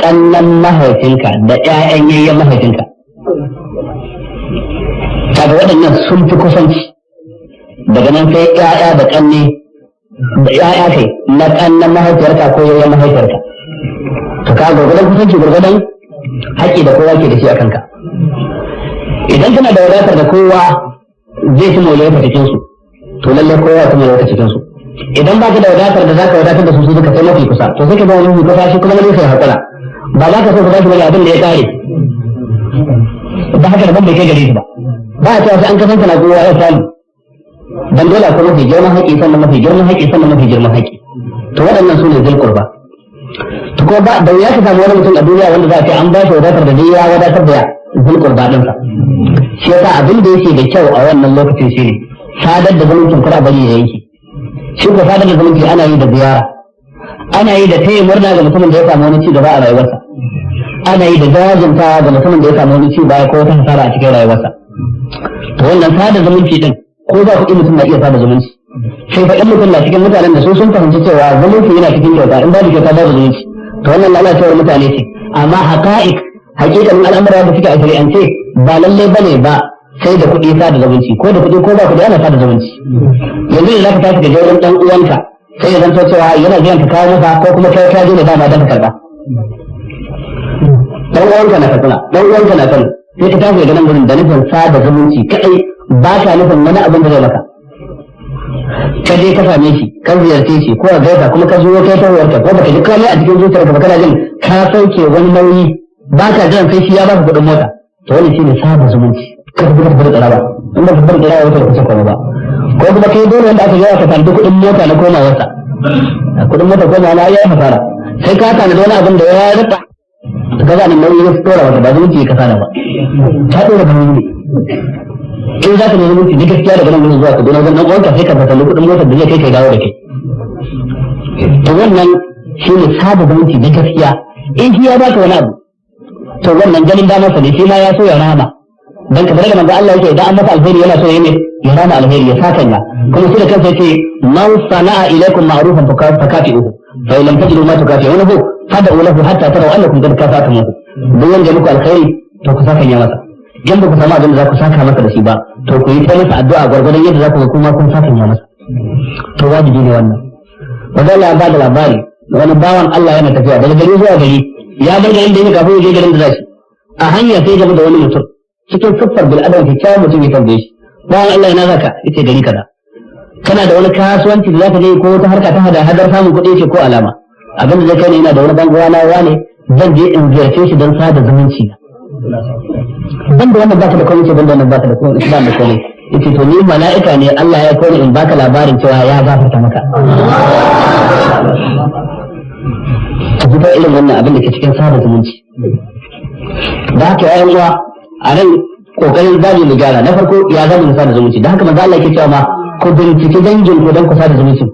kannan mahaifinka da ƴaƴan yayyan mahaifinka kaga waɗannan sun fi kusanci daga nan sai ƴaƴa da kanne da ƴaƴa kai na kannan mahaifiyarka ko yayyan mahaifiyarka to ka gurgudan kusanci gurgudan haƙƙi da kowa ke da shi a kanka idan kana da wadatar da kowa zai fi mawlayar cikin su to lallai kowa kuma ya cikin su idan ba ka da wadatar da zaka wadatar da su su duka sai mafi kusa to sai ka zama mafi kusa shi kuma wani sai hakura ba za ka so ka tashi wani abin da ya kare da haka da ban bai kai gare shi ba a cewa sai an kasance na kowa ya samu dan dole akwai mafi girman haƙƙi sannan mafi girman haƙƙi sannan mafi girman haƙƙi to waɗannan su ne zulqurba to ko ba da ya ka samu wani mutum a duniya wanda za a ce an ba shi wadatar da ya wadatar da zulqurba din sa shi yasa abin da yake da kyau a wannan lokacin shine sadar da zumuncin kura bari ya yanke shi ko sadar da zumunci ana yi da ziyara ana yi da taya murna ga mutumin da ya samu wani ci gaba a rayuwarsa ana yi da jajinta ga mutumin da ya samu wani ci baya ko wata hasara a cikin rayuwarsa to wannan sadar zumunci din ko za ku mutum na iya sada zumunci sai fa mutum na cikin mutanen da su sun fahimci cewa zumunci yana cikin kyauta in babu kyauta babu zumunci to wannan lalacewar mutane ce amma haƙiƙanin al'amura da suke a shari'ance ba lallai bane ba sai da kuɗi sada zumunci ko da kuɗi ko ba kuɗi ana sada zumunci yanzu da zaka tashi da jaurin dan uwanka sai ya zanto cewa yana jiran ka kawo masa ko kuma kai ka je da dama dan ka karba dan uwanka na Katsina dan uwanka na Kano sai ka tashi daga nan gurin da nufin sada zumunci kadai ba ka nufin wani abin da zai maka ka je ka same shi ka ziyarce shi ko a gaisa kuma ka zo kai tawarka ko baka ji komai a cikin zuciyarka ba kana jin ka sauke wani nauyi ba ka jiran sai shi ya baka kuɗin mota to wannan shine sada zumunci ka bar da ba in ba ka bar da wata kusa kuma ba ko kuma kai dole wanda aka yawa ka tantu kuɗin mota na komawarsa kuɗin mota komawa na yayi hasara sai ka tana da wani abin da ya rufa ka ga nan nauyi ya tsora wata ba zumunci ka sana ba ka dora da nauyi in za ka nemi zumunci ne gaskiya daga nan zuwa ka dole wajen dan uwanka sai ka tantu kuɗin motar da zai kai kai dawo da kai to wannan shine sada zumunci na gaskiya in shi ya baka wani abu to wannan ganin damarsa ne shi ma ya so ya rama dan kamar da manzo Allah yake idan an masa alheri yana so yayi ya rama alheri ya sakanya kuma shi da kansa yake man sana'a ilaykum ma'rufan fakafi'uhu fa in lam tajidu ma tukafi'unahu fad'u lahu hatta taraw annakum qad kafa'tumuhu duk wanda muku alheri to ku sakanya masa in ba ku samu abin da za ku saka masa da shi ba to ku yi ta masa addu'a gwargwadon yadda za ku ga kuma kun sakanya masa to wajibi ne wannan wanda Allah ya bada labari wani bawan Allah yana tafiya daga gari zuwa gari ya bar garin da yake kafin ya je garin da zashi a hanya sai gaba da wani mutum cikin siffar bil adam kyakkyawan mutum ya tambaye shi bawan Allah yana zaka yace gari kaza kana da wani kasuwanci da zaka je ko wata harka ta hada hadar samun kuɗi yace ko alama abin da zai kai ne ina da wani bangawa na wane zan je in ziyarce shi don sada zumunci banda wannan baka da komai ce banda wannan baka da komai islam da komai yace to ni mala'ika ne Allah ya kone in baka labarin cewa ya gafarta maka ka ji irin wannan abin da ke cikin sada zumunci da haka ya uwa a nan kokarin zamu mu gyara na farko ya zamu mu sada zumunci da haka manzo Allah yake cewa ma ku binciki dangin ku dan ku sada zumunci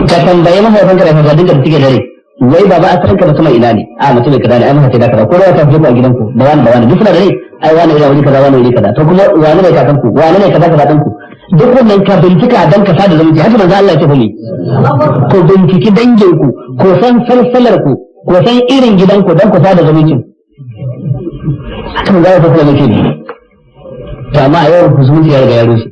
ka tambaye mahaifanka da kakanninka da suke dare wai baba a saranka mutum ina ne a mutum ne kaza ne ai mahaifin da kaza ko da ta fi a gidanku da wani duk suna da rai ai wani ina wuri kaza wani wuri kaza to kuma wani ne kakanku wani ne kaza kaza ɗanku duk wannan ka bincika dan ka sada zumunci haka manzo Allah ya ce ne ko binciki danginku ko san salsalar ku ko san irin gidanku dan ku sada zumunci haka manzo Allah ya ce ne to amma a yau zumunci ya riga ya rushe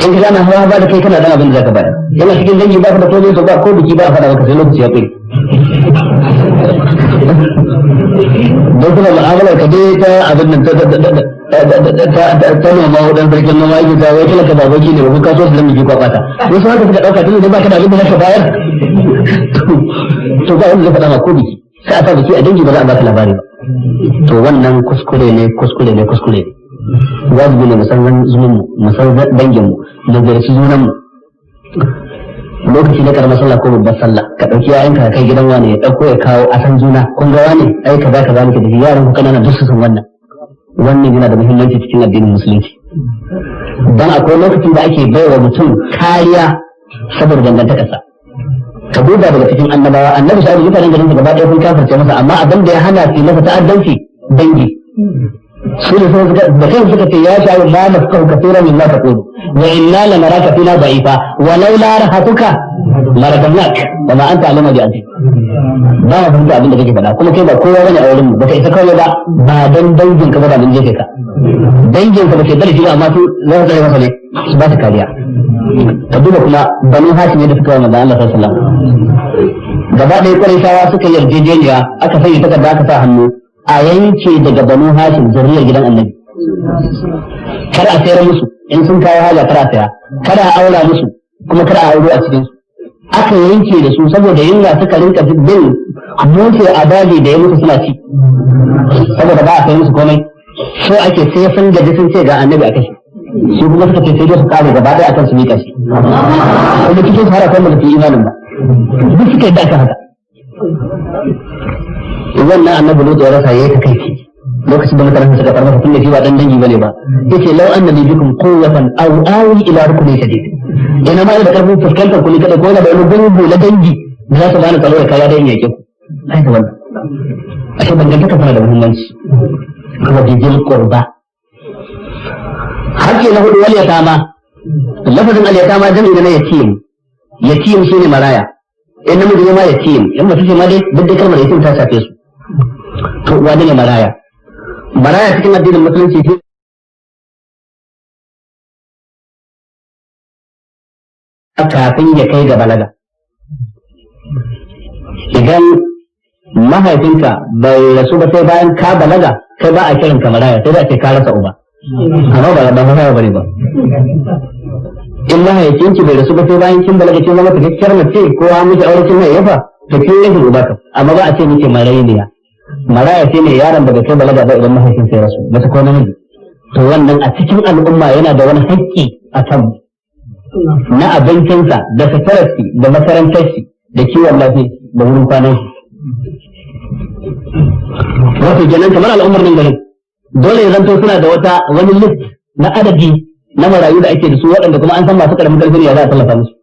in ka gana hawa ba da kai kana dan abin da zaka bayar yana cikin dangi ba ka da komai to ba ko biki ba faɗa maka sai lokaci ya kai don kuma mu'amalar ka dai ta abin nan ta noma wadan sarkin noma yake ta wai kila ka babaki ne ba ka so su zama ki kwabata wasu haka suka dauka tun da ba ka da abin da zaka bayar to ba wanda zai faɗa ma ko biki sai a sa biki a dangi ba za a baka labari ba to wannan kuskure ne wajibi ne musamman zumun mu musamman dangin mu da ziyarci junan mu lokaci na karamar sallah ko babbar sallah ka dauki yayan ka kai gidan wani ya dauko ya kawo a san juna kun ga wani ai kaza kaza muke da yaran ku kanana duk su san wannan yana da muhimmanci cikin addinin musulunci dan akwai lokacin da ake baiwa mutum kariya saboda dangantakarsa ka duba daga cikin annabawa annabi sai mutanen garin gaba ɗaya kun kafirce masa amma abin da ya hana su masa ta'addanci dangi su ne da kai suka ce ya sha la nafqahu kathiran mimma taqulu wa inna lanaraka fina da'ifa wa laula rahatuka larakamnak wa ma anta alama bi anti ba ma fahimta abin da kake faɗa kuma kai ba kowa bane a wurin mu baka isa kawai ba dan dangin ka ba da mun jefe ka dangin ka ba ke dare shi amma su za su tsare masa ne su ba su kariya ka duba kuma banu hashim da suka wa manzon Allah sallallahu alaihi wasallam gaba ɗaya Qurayshawa suka yarjejeniya aka sanya takarda aka sa hannu a yanke daga banu hashim zuriyar gidan annabi kar a sayar musu in sun kawo haja kar a saya kar a aura musu kuma kar a auro a cikin su aka yanke da su saboda yunwa suka rinka bin mutu a daji da ya mutu suna ci saboda ba a sayar musu komai so ake sai sun gaji sun ce ga annabi a kashe su kuma suka ce sai dai su kare gaba ɗaya akan su miƙa shi kuma cikin su har akwai da ke imanin ba duk suka yi da aka haka wannan annabi Lut ya rasa yayi takeici lokacin da mutanen suka farmasa tun da shi ba dan dangi bane ba yace law annabi bikum quwwatan aw awi ila rukni shadid ina ma da karfin fuskantar ku ne kada ko da wani gungu na dangi da za su bani tsaro da kaya da yake ku ai ka wannan ashe dangantaka tana da muhimmanci kuma bijil qurba hakki na hudu wal yatama lafazin al yatama jami'i na yatim shine maraya in namiji ma yatim in mace ce ma dai duk da kalmar yatim ta shafe su to wani ne maraya cikin addinin musulunci ce kafin ya kai ga balaga idan mahaifinka bai rasu ba sai bayan ka balaga kai ba a kiran ka maraya sai da ake ka rasa uba amma ba maraya bane ba in mahaifinki bai rasu ba sai bayan kin balaga kin zama cikakkiyar mace ko an miki aure kin mai yafa to kin rashin uba ka amma ba a ce miki maraya ce ne yaron da bai kai balaga ba idan mahaifin sai rasu mace ko namiji to wannan a cikin al'umma yana da wani haƙƙi a kan na abincinsa da suturarsi da makarantarsi da kiwon lafiya da wurin kwanan shi wato kenan kamar al'ummar nan garin dole ya zanto suna da wani list na adadi na marayu da ake da su waɗanda kuma an san masu ƙaramin ƙarfi ne ya za a tallafa musu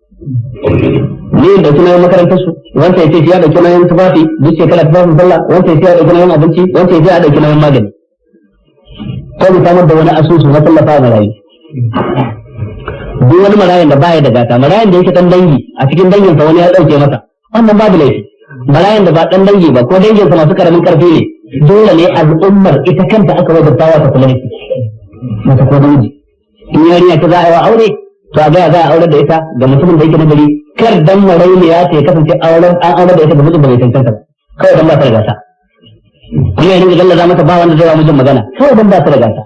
ne da kuma yin makarantar su wanda ya ce ya dauki nauyin tufafi duk shekara tufafin sallah wanda ya ce ya dauki nauyin abinci wanda ya ce ya dauki nauyin magani ko mu samar da wani asusu na tallafa marayu. Duk wani marayan da baya da gata, marayan da yake dan dangi a cikin danginsa wani ya dauke masa, wannan babu laifi. Marayan da ba dan dangi ba ko danginsa masu karamin karfi ne, dole ne al'ummar ita kanta aka wajabtawa ta kula da shi. Mata ko dangi. In yarinya ta za a yi wa aure, to a gaya za a aure da ita ga mutumin da yake na gari, kar dan marainiya ta kasance an aure da ita ga mutum da bai cancanta ba, kawai dan ba ta da gata. Kuma ya dinga gallaza mata ba wanda zai wa mijin magana, kawai dan ba ta da gata.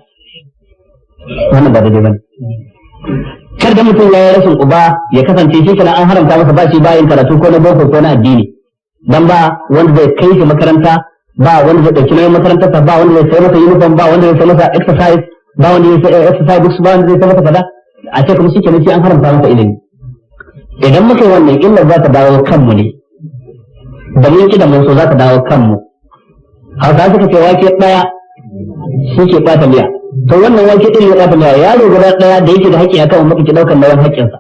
Wannan ba daidai bane. Kar da mutum ya yi rashin uba ya kasance shi kana an haramta masa ba shi bayan karatu ko na boko ko na addini, dan ba wanda zai kai shi makaranta, ba wanda zai dauki nauyin makarantarsa, ba wanda zai sai masa uniform, ba wanda zai sai masa exercise, ba wanda zai sai exercise books, ba wanda zai sai masa kaza. A ce kuma shi kenan shi an haramta masa ilimi. Idan muka yi wannan illar za ta dawo kanmu ne, da mun ki da mun so za ta dawo kanmu. Hausa suka ce wake daya shi ke ɓata miya. To wannan wake ɗin ya ɓata miya, yaro guda ɗaya da yake da haƙƙi akan mutum ke ɗaukar nauyin haƙƙinsa.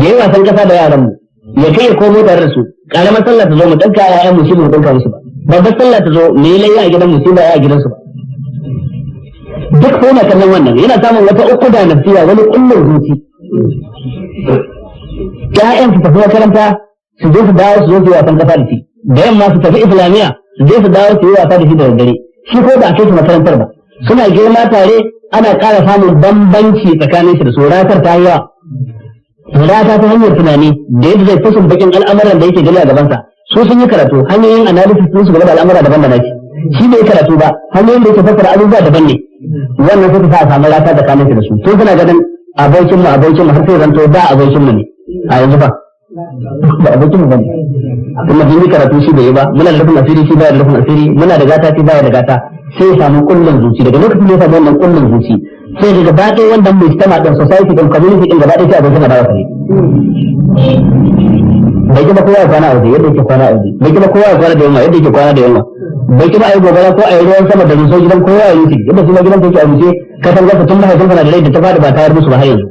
Ya yi wasan ƙasa da yaran mu, ya kai ya komo tare da su, ƙaramar sallah ta zo mu ɗauka ƴaƴan mu shi mu ɗauka musu ba. Babbar sallah ta zo mu yi layya a gidan mu shi ba ya a gidansu ba. Duk ko na kallon wannan yana samun wata uku da nafsiya, wani kullum zuci. Ƴaƴan su tafi makaranta su je su dawo su zo su yi wasan ƙasa da shi, da yamma su tafi islamiyya su je su dawo su yi wasa da shi da daddare. Shi ko ba a kai su makarantar ba, suna girma tare, ana ƙara samun bambanci tsakanin shi da su, ratar ta yawa. Rata ta hanyar tunani da yadda zai fashin bakin al'amuran da yake gani a gabansa. Su sun yi karatu, hanyoyin analysis sun su gaba da al'amura daban da nashi. Shi bai karatu ba, hanyoyin da yake fassara abubuwa daban ne. Wannan sai ta sa a samu rata tsakanin shi da su. Tun suna ganin abokinmu har sai zanto da abokinmu ne. A yanzu ba abokinmu ba ne. Kuma mun yi karatu shi bai yi ba, muna da rufin asiri shi baya da rufin asiri, muna da gata shi baya da gata. Sai ya samu kullun zuci, daga lokacin da ya samu wannan kullun zuci sai daga gaba ɗaya wanda mai stama ɗin society ɗin community ɗin gaba ɗaya sai abokin adawa kare. Bai kuma kowa ya kwana a waje yadda yake kwana a waje, bai kuma kowa ya kwana da yamma yadda yake kwana da yamma, bai kuma a yi gobara ko a yi ruwan sama da ruso gidan kowa ya rufe yadda shi ma gidan take a rufe, katangar sa tun mahaifinsa na da rai da ta fada ba tayar musu ba har yanzu.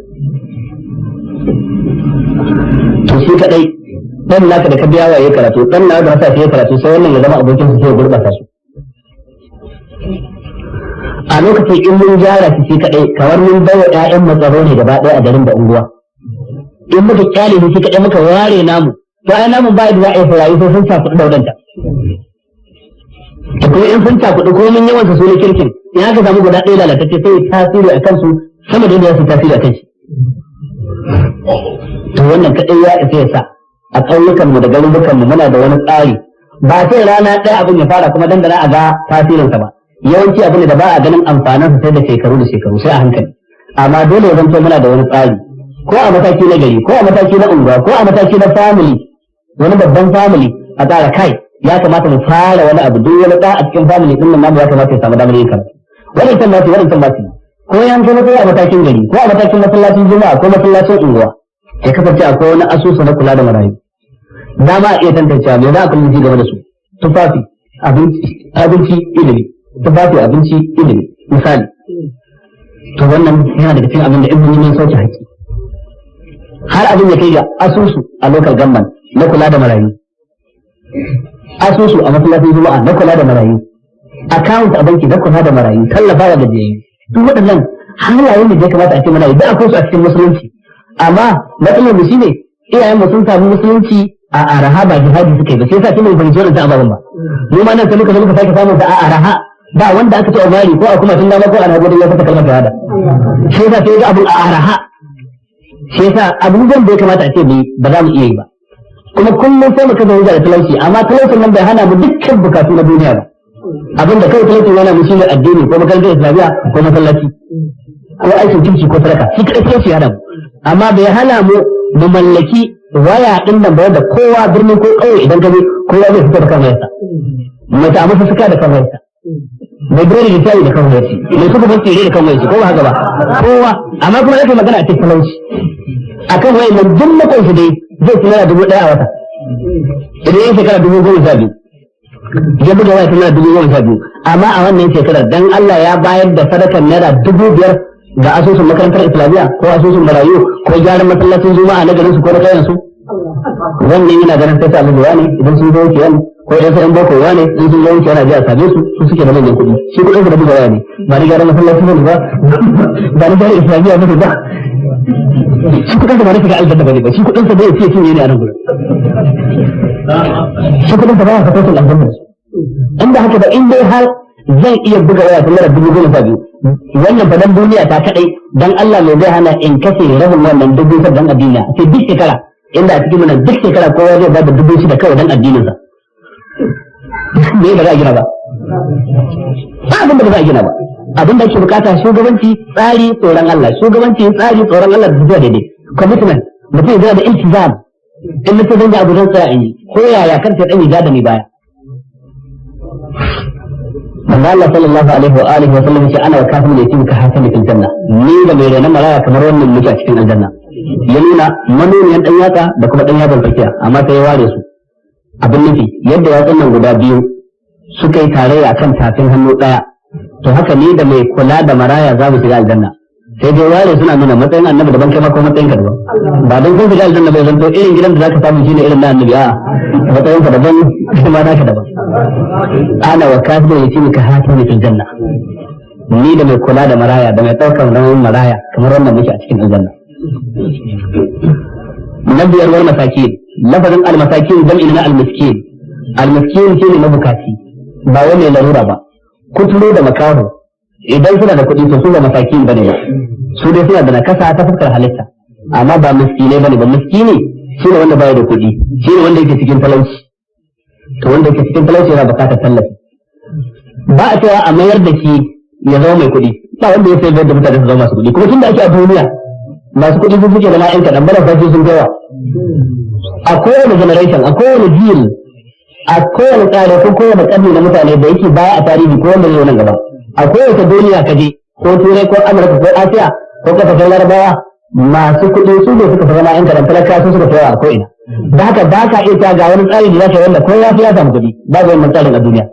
To shi kaɗai ɗan naka da ka biya wa ya karatu, ɗan naka da hasa ya karatu, sai wannan ya zama abokin su sai ya gurɓata su. A lokacin in mun gyara shi kadai kamar mun bawa ƴaƴan matsaro ne gaba ɗaya a garin da unguwa. In muka kyale shi kadai muka ware namu, to ai namun ba da za a yi farayi sai sun cakuɗu da wadanta. To kuma in sun cakuɗu ko mun yawan su ne kirkin, in aka samu guda ɗaya lalatacce sai ya tasiri a kansu sama da yadda ya tasiri a kan shi. To wannan kadai ya isa ya sa a ƙauyukanmu da garurukanmu muna da wani tsari. Ba sai rana ɗaya abin ya fara kuma dandana a ga tasirinsa ba. Yawanci abin da ba a ganin amfanin sai da shekaru sai a hankali, amma dole ya zanto muna da wani tsari, ko a mataki na gari ko a mataki na unguwa ko a mataki na family, wani babban family a tsara kai ya kamata mu fara wani abu, duk wani ɗa a cikin family ɗin nan namu ya kamata ya samu damar yin karatu. Waɗancan ba su ko yan kai matsayi a matakin gari ko a matakin masallacin juma'a ko masallacin unguwa, ya kasance akwai wani asusu na kula da marayu. Dama a iya tantancewa me za a kullum ci gaba da su, tufafi, abinci, ilimi. Tufafi, abinci, ilimi, misali. To wannan yana daga cikin abin da in mun yi sauke haƙƙi. Har abin ya kai ga asusu a local government na kula da marayu. Asusu a masallacin juma'a na kula da marayu. Account a banki na kula da marayu, tallafa da gajiyayyu. Duk waɗannan halaye ne da ya kamata a ce muna yi, da akwai su a cikin musulunci. Amma matsalar mu shine iyayen mu sun samu musulunci a araha ba jihadi suka yi ba, sai yasa kin ban ji wannan ababen ba. Mu ma nan sai muka sake samun sa a araha. Ba wanda aka ce umari ko a kuma tun dama ko ana gudu ya fita kalmar shahada. Shi yasa sai ga abun a araha. Shi yasa abubuwan da ya kamata a ce ba za mu iya yi ba. Kuma kullum sai mu kaza hujja da talauci, amma talaucin nan bai hana mu dukkan bukatu na duniya ba. Abinda kai talaucin yana mu shine addini ko makarantar islamiyya ko masallaci ko aikin kirki ko sadaka, shi kadai talauci hana mu. Amma bai hana mu mallaki waya din nan ba da kowa birni ko ƙauye idan ka je kowa zai fita da kan wayarsa. Mace a masa suka da kan wayarsa. Mai birni da tayi da kan wayarsa, mai suka ban tsere da kan wayarsa, ko ba haka ba kowa. Amma kuma yake magana a cikin talauci akan wayar nan duk makon shi dai zai ci naira 1000 a wata, idan yin shekara 10,012 ya buga waya tana 10,012. Amma a wannan shekarar dan Allah ya bayar da sadakar naira 5,000 ga asusun makarantar islamiyya ko asusun marayu ko gyaran masallacin juma'a na garin su ko na kayan su. Wannan yana ganin sai sa zuwa ne idan sun zo kiyan ko idan sai an boko ne in sun zo wuce ana ji a same su suke da manyan kuɗi shi kuɗin su da bugawa ne ba ni gyara masallaci ne ba ba ni gyara islamiyya ne ba shi kuɗin sa ba na shiga aljanna ba ne ba shi kuɗin sa bai ce cinye ne a nan gurin shi kuɗin sa ba ya fito aljanna inda haka da in dai har zan iya buga waya ta naira 10,000 wannan fa dan duniya ta kadai dan Allah mai zai hana in kashe rabin wannan 10,000 dan addini sai duk shekara inda a cikin mun duk shekara kowa zai ba da 6,000 kawai dan addinin sa me ba za a gina ba abin da ba za a gina ba abin da ake bukata shugabanci tsari tsoron Allah shugabanci tsari tsoron Allah da zuwa daidai commitment mutum ya da iltizam in mutum zan ga abu zan tsaya in yi ko yaya kar ta dan ya da ni baya Allah sallallahu alaihi wa alihi wa sallam yace ana wa kafin da yake ka hasan fil janna ni da mai rena malaya kamar wannan muke a cikin aljanna ya nuna manoniyan dan yatsa da kuma dan yatsan tsakiya amma sai ya ware su abin nufi yadda yatsun nan guda biyu suka yi tarayya kan tafin hannu daya to haka ni da mai kula da maraya za mu shiga aljanna sai dai ware suna nuna matsayin annabi daban kai ma ko matsayin ka daban ba dan kun shiga aljanna bai zanto irin gidan da zaka samu shine irin na annabi a matsayin ka daban kuma naka daban ana wa kafir yace ka hatin fil janna ni da mai kula da maraya da mai daukar nauyin maraya kamar wannan muke a cikin aljanna nabiyar wal masakin lafazin al masakin jam'i na al miskin shine mabukaci ba wai mai larura ba kuturo da makaho idan suna da kuɗi to su ba masakin bane ba su dai suna da nakasa ta fuskar halitta amma ba miskine bane ba miskine shine wanda baya da kuɗi shine wanda yake cikin talauci to wanda yake cikin talauci yana bukatar tallafi ba a cewa a mayar da shi ya zama mai kuɗi ba wanda ya sai da mutane su zama masu kuɗi kuma tunda ake a duniya masu kuɗi sun suke da ma'aikata kaɗan bana fashi sun gawa a kowane generation a kowane jil a kowane tsare ko kowane ƙarni na mutane da yake baya a tarihi ko wanda zai nan gaba a kowace duniya kaje ko turai ko amurka ko asiya ko kasashen larabawa masu kuɗi su ne suka fara ma'aikata kaɗan talaka su suka fara a ko'ina da haka ba ka iya ga wani tsari da za ka wanda ko ya fi ya samu kuɗi ba ga wannan tsarin a duniya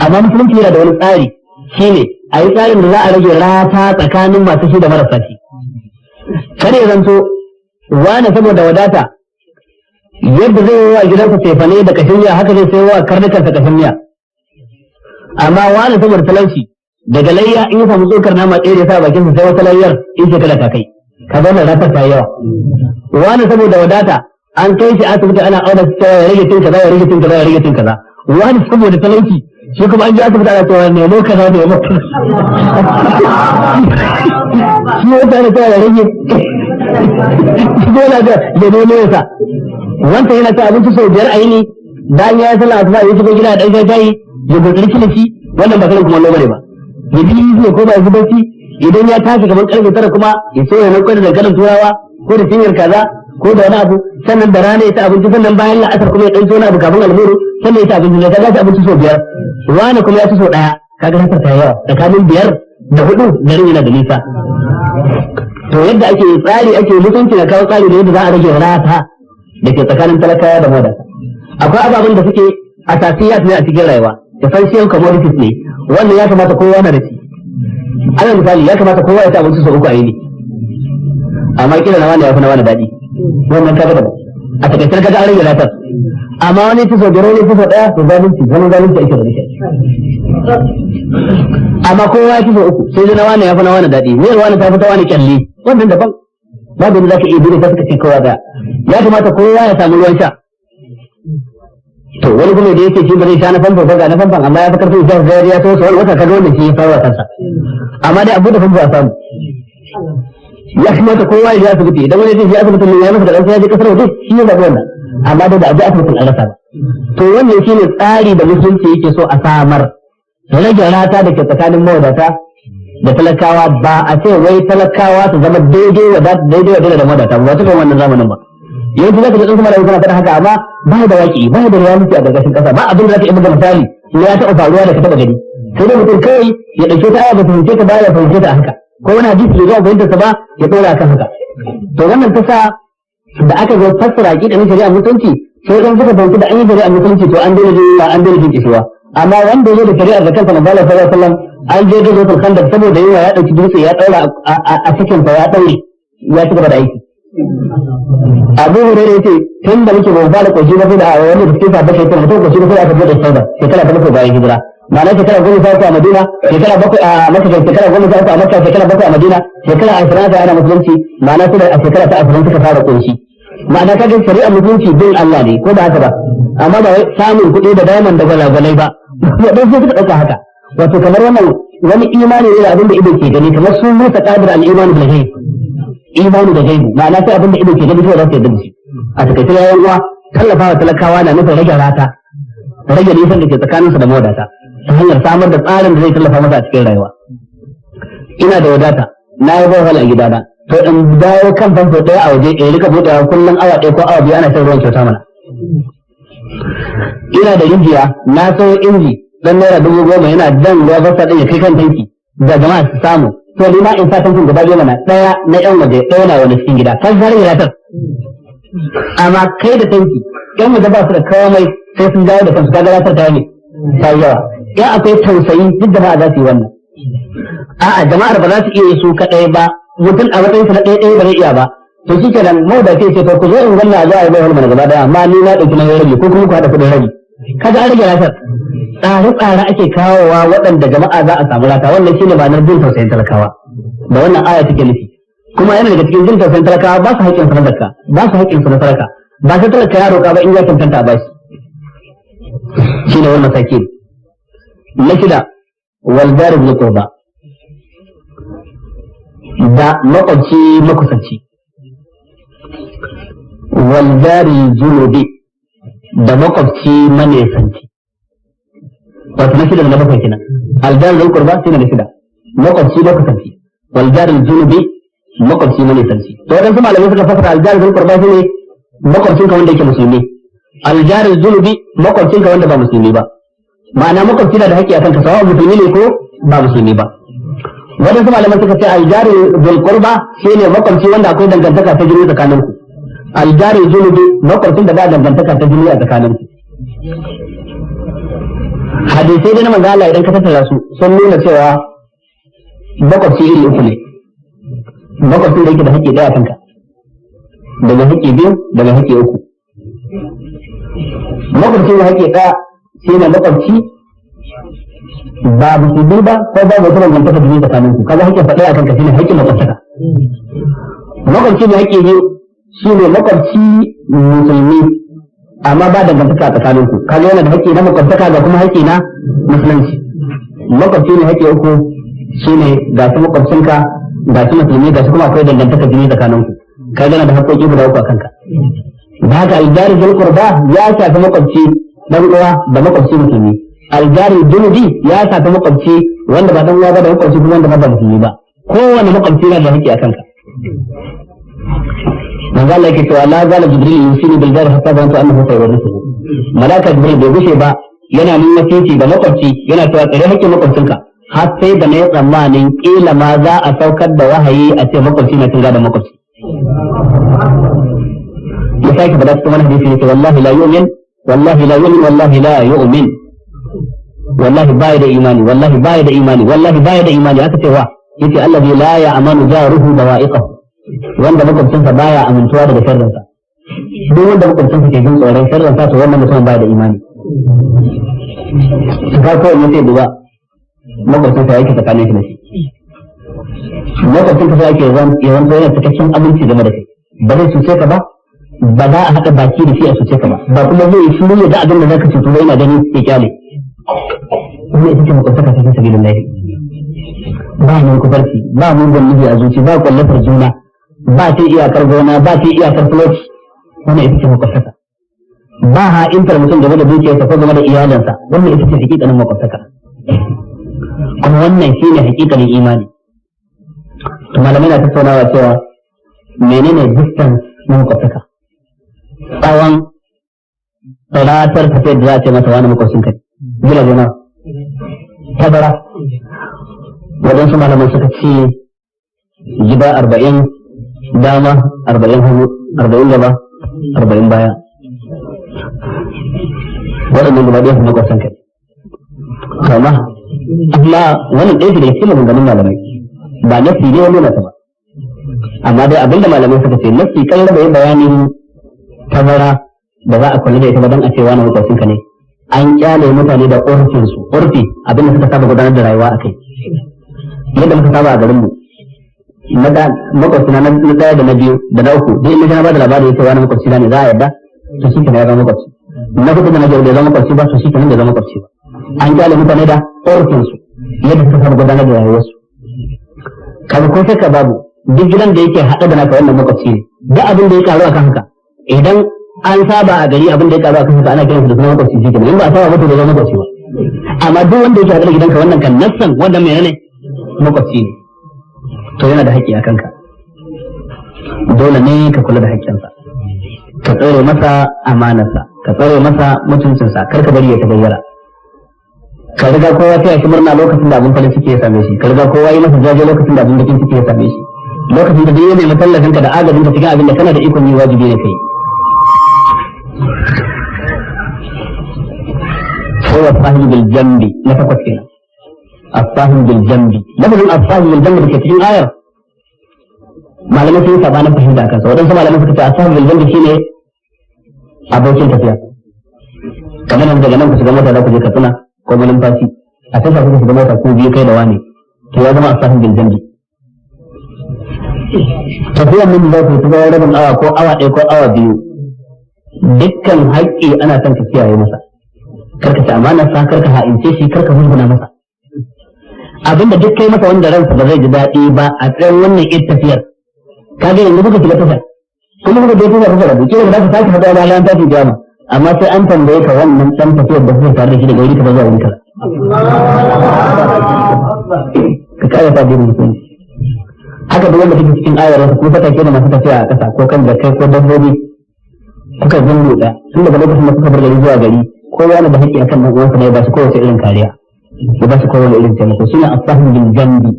amma musulunci yana da wani tsari shine a yi tsarin da za a rage rata tsakanin masu shi da marasa shi kada ya zanto wani saboda wadata yadda zai yi wa gidansa cefane da kashin miya haka zai sai wa karnukansa kashin miya amma wani saboda talauci daga layya in ya samu tsokar nama ɗaya da sa bakin sa sai wata layyar in shekara ta kai ka zama ratar ta yawa wani saboda wadata an kai shi asibiti ana auna cewa ya rage cin kaza ya rage cin kaza ya rage cin kaza wani saboda talauci shi kuma an ji asibiti ana cewa nemo kaza nemo shi wata ana cewa ya rage shi dole da ya nemo yasa wanda yana ta abinci sau 5 a yini bayan ya sallah asuba ya shigo gida da ɗan shayi ya gutsuri kilishi wannan ba karin kuma lobare ba ya ji zai ko ba ya zubarci idan ya tashi gaban karfe 9 kuma ya so ya nauko da dankalin turawa ko da cinyar kaza ko da wani abu sannan da rana ya ta abinci sannan bayan la'asar kuma ya ɗan wani abu kafin almuru sannan ya ta abinci ne kaga ta abinci sau 5 wani kuma ya ci sau 1 kaga hasar ta yawa tsakanin 5 da 4 garin yana da nisa to yadda ake tsari ake mutunci na kawo tsari da yadda za a rage rata da ke tsakanin talakawa da wadata akwai ababen da suke asasiyat ne a cikin rayuwa essential commodities ne wannan ya kamata kowa na da shi ana misali ya kamata kowa ya ci abinci sau 3 a yini amma kila na wani ya fi na wani daɗi wannan kaga da a takaitar kaga an rage latar amma wani ci sau 5 wani ci sau 1 to zalunci ake da shi amma kowa ya ci sau 3 sai na wani ya fi na wani daɗi ne wani ta fi ta wani kyalli wannan daban babu da zaka iya bude ta suka ce kowa da ya kamata kowa ya samu ruwan sha to wani kuma da yake shi ba zai sha na famfo ba ga na famfon amma ya fi karfin sha zai ya so wani wata kaga wanda shi ya fara kansa amma dai abu da famfo a samu ya kamata kowa ya je asibiti idan wani ya asibiti ne ya masa da ɗansa ya je kasar waje shi ya zaɓi wannan amma dai da abu asibitin an rasa ba to wannan shi ne tsari da musulunci yake so a samar rage rata da ke tsakanin mawadata da talakawa ba a ce wai talakawa su zama daidai wa da mawadata ba cikin wannan zamanin ba yanzu zaka ji kuma da kana faɗa haka amma ba da waki ba da reality a gargashin kasa ba abin da zaka yi maka misali ne ya taɓa faruwa da ka taɓa gani sai dai mutum kai ya ɗauke ta aya ba fahimce ta ba ya fahimce ta haka ko wani hadisi ya zo fahimtar ta ba ya ɗora kan haka to wannan ta sa da aka zo fassara aqidar shari'a mutunci sai dan suka fahimci da an yi shari'a mutunci to an daina jin kishiwa amma wanda ya zo da shari'ar da kansa manzo sallallahu alaihi wasallam an je da zotul khandaq saboda yawa ya dauki dutse ya daura a cikin sa ya daure ya ci gaba da aiki Abu Hurairah yace tun da muke ba da koshi ba sai da wani da suke sabon shekara mutum koshi ba sai aka bude sauda shekara ta bakwai bayan hijira ma'ana shekara 13 a Madina shekara 7 a Makka shekara 13 a Makka shekara 7 a Madina shekara 20 ana musulunci ma'ana sai a shekara ta 20 suka fara koshi ma'ana kaga shari'ar musulunci bin Allah ne ko ba haka ba amma ba wai samun kuɗi da diamond da gwalagwalai ba wadansu suka dauka haka wato kamar wannan wani imani ne da abin da ido ke gani kamar sun musa qadir al-iman bil ghaib imani da gaibi ma'ana sai abin da ido ke gani to za su yarda da shi a takaice yayin uwa tallafawa talakawa na nufin rage rata rage nisan da ke tsakaninsu da mawadata ta hanyar samar da tsarin da zai tallafa masa a cikin rayuwa ina da wadata na yi bohol a gidana to in dawo kan famfo ɗaya a waje in rika buɗewa kullum awa ɗaya ko awa biyu ana shan ruwan kyauta mana ina da rijiya na sayo inji dan naira 10,000 yana jan ruwa basa ɗin ya kai kan tanki da jama'a su samu to ni ma in sa tankin gaba biyu mana ɗaya na ƴan waje ɗaya na wani cikin gida kan zare ratar amma kai da tanki ƴan waje ba su da komai sai sun dawo da kansu kaga ratar ta yi ta yawa in akwai tausayi duk jama'a za su yi wannan a'a jama'ar ba za su iya yi su kaɗai ba mutum a matsayin sa na ɗaya ba zai iya ba to shi kenan mawadaci ce to ku zo in ganna za a yi bai hulma gaba daya amma ni na ɗauki na rabi ko kuma ku haɗa kuɗin rabi kaga an rage ratar tsare-tsare ake kawowa waɗanda jama'a za a samu rata wannan shine ma'anar jin tausayin talakawa da wannan aya take nufi kuma yana daga cikin jin tausayin talakawa ba su haƙƙin su na zakka ba su haƙƙin su na saraka ba sai talaka ya roƙa ba in ya tantanta a bashi shine wannan sake na shida wal jari bil qurba da makwabci makusanci wal jari junubi da makwabci manesanci wato na shida da na bakwai kenan aljar da qurba shine na shida makwabci makusanci wal jari junubi makwabci manesanci to wadansu malamai suka fasara aljar da qurba shine makwabcin ka wanda yake musulmi aljar junubi makwabcin ka wanda ba musulmi ba ma'ana makwabci na da haƙƙi akan ka sawa musulmi ne ko ba musulmi ba wadansu malamai suka ce aljar da qurba shine makwabci wanda akwai dangantaka ta jini tsakaninku aljar junubi makwabcin da ba dangantaka ta jini a tsakaninku hadisai da na manzo Allah idan ka tattara su sun nuna cewa makwabci iri uku ne makwabcin da yake da haƙƙi daya kanka daga haƙƙi biyu daga haƙƙi uku makwabcin da haƙƙi daya shi ne makwabci ba musulmi ba ko ba mutum dangantaka da jini tsakanin ku kaga haƙƙin faɗa akan ka shine haƙƙin makwabtaka makwabci da haƙƙi biyu shi ne makwabci musulmi amma ba dangantaka a tsakanin ku kaga yana da haƙƙi na makwabtaka ga kuma haƙƙi na musulunci makwabci ne haƙƙi uku shine ga su makwabcinka ga su musulmi ga su kuma akwai dangantaka jini tsakanin ku kaga yana da haƙƙoƙi guda uku a kanka da haka aljari bil qurba ya shafi makwabci dan uwa da makwabci musulmi aljari junubi ya shafi makwabci wanda ba dan uwa ba da makwabci kuma wanda ba musulmi ba kowane makwabci yana da haƙƙi a kanka manzo Allah yake cewa la zala jibril yusini bil jar hatta zanto annahu sayyidu malaka jibril bai gushe ba yana nuna fifi da makwabci yana cewa tsare haƙƙin makwabcinka har sai da nayi tsammanin kila ma za a saukar da wahayi a ce makwabci na tunga da makwabci ya sake fada cikin wani hadisi yake wallahi la yu'min wallahi la yu'min wallahi la yu'min wallahi bai da imani wallahi bai da imani wallahi bai da imani aka ce wa yace allazi la ya'manu jaruhu dawa'iqahu wanda makwabcinsa baya amintuwa daga sharrinsa duk wanda makwabcinsa ke jin tsoron sharrinsa to wannan mutum baya da imani ka kawai ne sai duba makwabcinsa yake tsakanin shi da shi makwabcinsa sai yake yawan yana cikakken aminci game da kai ba zai cuce ka ba ba za a haɗa baki da shi a cuce ka ba ba kuma zai shi ne da abin da zaka cutu ba yana gani ya kyale kuma ita ce makwabtaka ta fi sabilillahi ba mun kufarci ba mun gwamnati a zuci ba kwallatar juna ba sai iyakar gona ba sai iyakar flot wannan ita ce makwabtaka ba ha intar mutum game da dukiyarsa ko game da iyalansa wannan ita ce hakikanin makwabtaka kuma wannan shine hakikanin imani to malamai na tattaunawa cewa menene distance na makwabtaka tsawon ratar tafiyar da za a ce masa wani makwabcin kai gila gona tabara waɗansu malamai suka ce gida 40 dama 40 hagu 40 gaba 40 baya waɗannan gaba ɗaya su makwabcin kai amma wannan ɗaya da yake maganganun malamai ba nafi ne wani nasa ba amma dai abinda malamai suka ce nafi kan raba yin bayanin tazara da za a kula da ita ba don a ce wani makwabcinka ne. An kyale mutane da urfinsu, urfi abin da suka saba gudanar da rayuwa a kai. Yadda muka saba a garinmu, makwabcina na ɗaya da na biyu da na uku, duk inda na ba da labari ya ce wani makwabcina ne za a yarda, to shi kenan ya zama makwabci. Na hudu da na biyar da ya zama makwabci ba, to shi kenan da ya zama makwabci ba. An kyale mutane da urfinsu yadda suka saba gudanar da rayuwarsu. Kaga ko shakka babu, duk gidan da yake haɗe da naka wannan makwabci ne. Duk abin da ya karu akan haka, idan an saba a gari abin da ya karu akan haka ana kiransa da suna makwabci shi kenan. In ba a saba mutu da zama makwabci ba. Amma duk wanda yake haɗe da gidanka wannan kan nassan wannan mai ne makwabci ne. To yana da haƙƙi a kanka. Dole ne ka kula da haƙƙinsa. Ka tsare masa amanarsa, ka tsare masa mutuncinsa, kar ka bari ya tagayyara. Ka riga kowa sai shi murna lokacin da abin farin ciki ya same shi, ka riga kowa yi masa jaje lokacin da abin bakin ciki ya same shi. Lokacin da duk mai tallafin ka da agajin ka cikin abin da kana da ikon yi wajibi ne kai. Sai wa sahibi bil jambi na takwas kenan. As-sahibi bil jambi. Lafazin as-sahibi bil jambi da ke cikin ayar malamai sun saba na fahimta kansa. Wadansu malamai suka ce as-sahibi bil jambi shine abokin tafiya. Kamar nan daga nan ku shiga mota za ku je Katsina ko Malumfashi. A can kuka shiga mota ko biyu kai da wani. To ya zama as-sahibi bil jambi. Tafiyar min za ku shiga rabin awa ko awa ɗaya ko awa biyu. Dukkan haƙƙi ana son ka kiyaye masa. Karka ci amanarsa, karka ha'ince shi, karka musguna masa. Abinda duk kai masa wanda ransa ba zai ji daɗi ba a tsayin wannan ita tafiyar. Ka ga yanzu kuka shiga tafiyar. Kuma kuka je tafiyar kuka rabu, kila ba za ka sake haɗa da ranar tafi kiyama. Amma sai an tambaye ka wannan ɗan tafiyar da kuka tare da shi daga wuri ka ba zuwa wuri ka. Ka ƙara ta biyu mutum. Haka duk wanda kake cikin ayar wasu kuma fatake da masu tafiya a ƙasa ko kan jakai ko dabbobi kuka zungu ɗaya tun daga lokacin da kuka bar gari zuwa gari kowa yana da haƙƙi akan ɗan uwansa ne ya ba shi kowace irin kariya ya ba shi kowane irin taimako shine as-sahbu bil jambi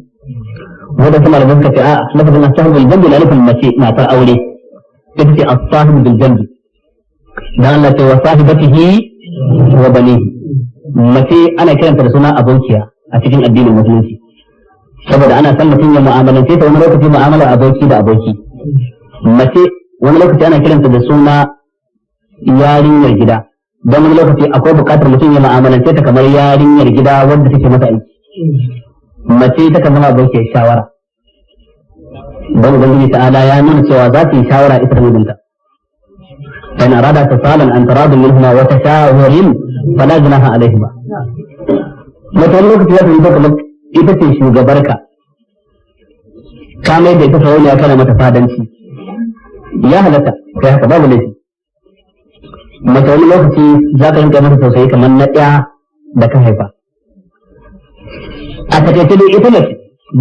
wanda kuma da suka ce a lafazin as-sahbu bil jambi na nufin mace matar aure ita ce as-sahbu bil jambi dan Allah ce wa sahibatihi wa banihi mace ana kiranta da suna abokiya a cikin addinin musulunci saboda ana san mutum ya mu'amalance ta wani lokaci mu'amalar aboki da aboki mace wani lokaci ana kiranta da suna yarinyar gida don wani lokaci akwai bukatar mutum ya mu'amalance ta kamar yarinyar gida wanda take masa aiki mace ta kan zama abokiyar shawara don ubangiji ta'ala ya nuna cewa za ta yi shawara ita da mijinta فإن أراد اتصالا أن تراض منهما وتشاور فلا جناح عليهما. مثلا lokaci za ta yi kamar ita ce shugabarka ka mai da ita sarauniya kana mata fadanci ya halatta kai haka babu laifi. Mace wani lokaci za ka rinka mata tausayi kamar na ɗaya da ka haifa. A takaice dai ita mace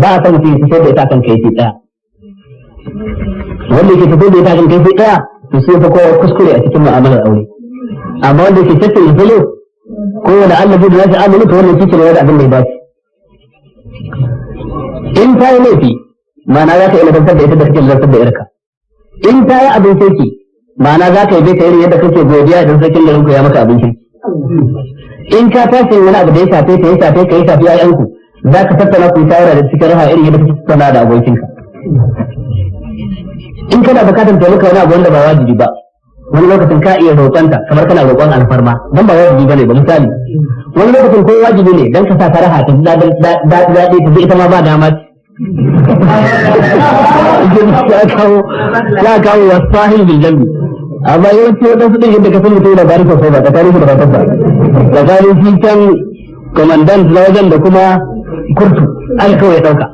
ba a san mutum ya fito da ita kan kaifi ɗaya. Wanda yake fito da ita kan kaifi ɗaya to sai fa kowa kuskure a cikin mu'amalar aure. Amma wanda yake tattalin ifilo ko wanda Allah bai da nashi amini to wannan cikin wani abin da ya dace. In ta yi laifi ma'ana za ka yi ladantar da ita da kake lantar da yarka. In ta yi abin kirki ma'ana za ka yi bai ta irin yadda kake godiya idan sarkin garin ku ya maka abin kirki. In ka tashi wani abu da ya shafe ka ya shafe ka ya shafi ƴaƴanku za ka tattauna ku yi shawara da cikin raha irin yadda kake tattauna da abokinka. In kana bukatar taimaka wani abu wanda ba wajibi ba wani lokacin ka iya roƙonta kamar kana roƙon alfarma dan ba wajibi bane ba misali wani lokacin ko wajibi ne dan ka sa faraha ta daɗi ta ita ma ba dama ya kawo wasahil bil jambi amma yawanci wadansu din yadda ka san mutum da bari sosai ba tsakanin da fatar ba tsakanin shi can commandant na wajen da kuma kurtu an kawai ya ɗauka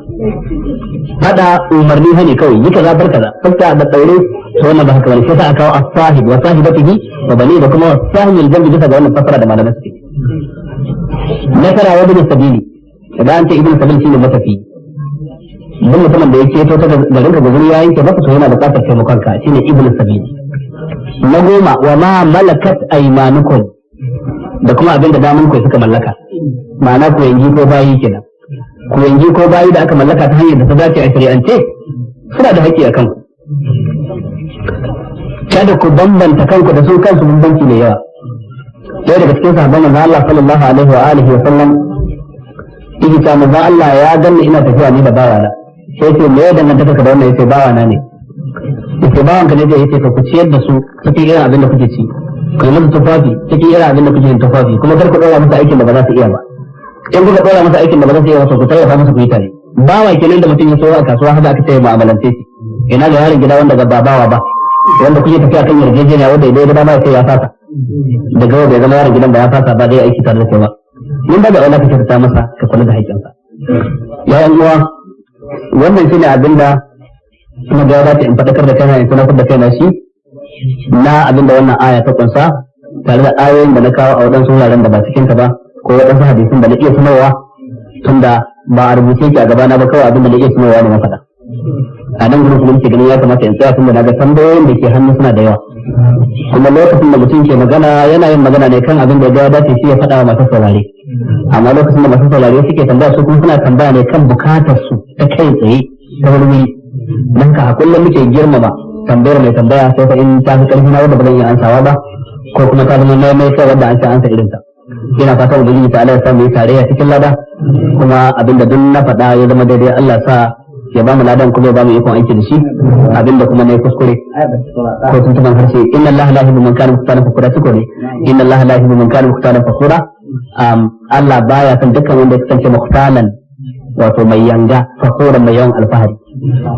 hada umarni hane kawai yi kaza bar kaza fuska da tsaure to wannan ba haka bane sai aka kawo as-sahib wa sahibatihi wa bani da kuma as-sahib jambi bisa ga wannan fasara da malamai suke nasara wa bin sabili idan an ce ibn sabil shine matafi duk mutumin da yake to ta garin ka guzuri yayin ke maka to yana buƙatar taimakon ka shine ibn sabil na goma wa ma malakat aymanukum da kuma abin da daman ku suka mallaka ma'ana ku yanji ko bayi kenan ku yanzu ko bayi da aka mallaka ta hanyar da ta dace a shari'ance suna da haƙƙi a kanku. Kada ku bambanta kanku da su kansu bambanci mai yawa. Ɗaya daga cikin sahabban manzon Allah sallallahu alaihi wa alihi wa sallam yake cewa manzon Allah ya ganni ina tafiya ni da bawana. Sai ce me ya dangantaka ka da wannan yace bawana ne. yake bawanka ne zai yace ka ku ciyar da su cikin irin abin da kuke ci ku yi musu tufafi cikin irin abin da kuke yin tufafi kuma kar ku ɗora musu aikin da ba za su iya ba in kuka ɗora musu aikin da ba za su iya ba to ku tallafa musu ku yi tare bawa kenan da mutum ya so a kasuwa haka aka ce mu'amalance shi ina ga yaron gida wanda ba bawa ba wanda kuke tafiya kan yarjejeniya wanda idan ya gida ma ya ce ya fasa daga wanda ya zama yaron gidan ba ya fasa ba zai aiki tare da kai ba in ba da wanda kake fita masa ka kula da haƙƙinsa ya yan uwa wannan shine abinda kuma ga za ta in faɗakar da kaina in tunatar da kaina shi na abinda wannan aya ta kunsa tare da ayoyin da na kawo a waɗansu wuraren da ba cikin ta ba ko waɗansu hadisin da na iya sanarwa tunda ba a rubuce ki a gabana ba kawai abinda na iya sanarwa ne na faɗa a nan gurin kuma ke ganin ya kamata in tsaya tunda na ga tambayoyin da ke hannu suna da yawa kuma lokacin da mutum ke magana yana yin magana ne kan abin da ya dace shi ya faɗa wa masu saurare amma lokacin da masu saurare suke tambaya su kuma suna tambaya ne kan bukatar su ta kai tsaye ta wani don ka kullum muke girmama tambayar mai tambaya sai fa in ta fi ƙarfi na wanda ba zan iya ansawa ba ko kuma ta zama mai kai wanda an ansa irin ta ina fatan ubangiji ta Allah ya sa mu yi tarayya cikin lada kuma abinda duk na faɗa ya zama daidai Allah sa ya ba mu ladan kuma ya ba mu ikon aiki da shi abinda kuma ne kuskure ko tuntuban harshe inna Allah la yuhibbu man kana mukhtalan fakhura tukuri inna Allah la yuhibbu man kana mukhtalan fakhura Allah baya son dukkan wanda ya kasance mukhtalan wato mai yanga fakhuran mai yawan alfahari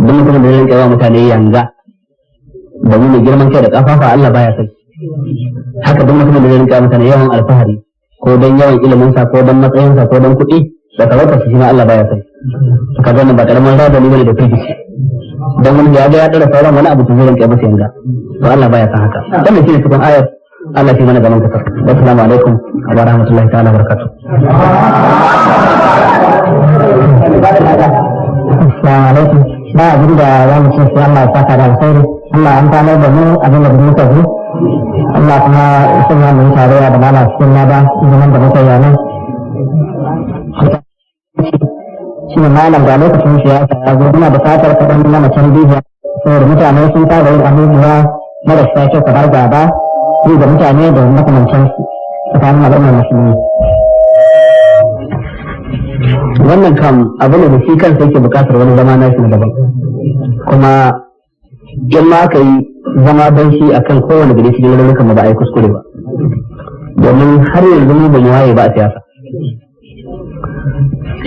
duk mutumin da zai rinka yawa mutane yanga da mu mai girman kai da kafafa Allah baya son haka duk mutumin da zai rinka mutane yawan alfahari ko dan yawan ilimin sa ko dan matsayin sa ko dan kuɗi da sarauta shi ma Allah baya son ka ga ba karaman razani bane da firgici dan wani ya ga ya dara sauran wani abu zai rinka masa yanga to Allah baya son haka wannan shine cikin ayar Allah shi mana gaban kasar assalamu alaikum wa rahmatullahi ta'ala barakatuh assalamu alaikum ba abin da za mu ce sai Allah ya saka da alkhairi Allah an tanar da mu abin da muka ji Allah kuma ya sanya mu tare da mala cikin lada zaman da muka yi nan shi ne malam ga lokacin siyasa ya zo muna buƙatar kaɗan na macen bibiya saboda mutane sun fara yin abubuwa marasa kyau kamar gaba su da mutane da makamantansu tsakanin al'ummar musulmi wannan kam abu ne da shi kansa yake buƙatar wani zama na shi na daban kuma in ma aka yi zama don shi akan kowane gari cikin lalurrukan ba a yi kuskure ba domin har yanzu mu ban yi waye ba a siyasa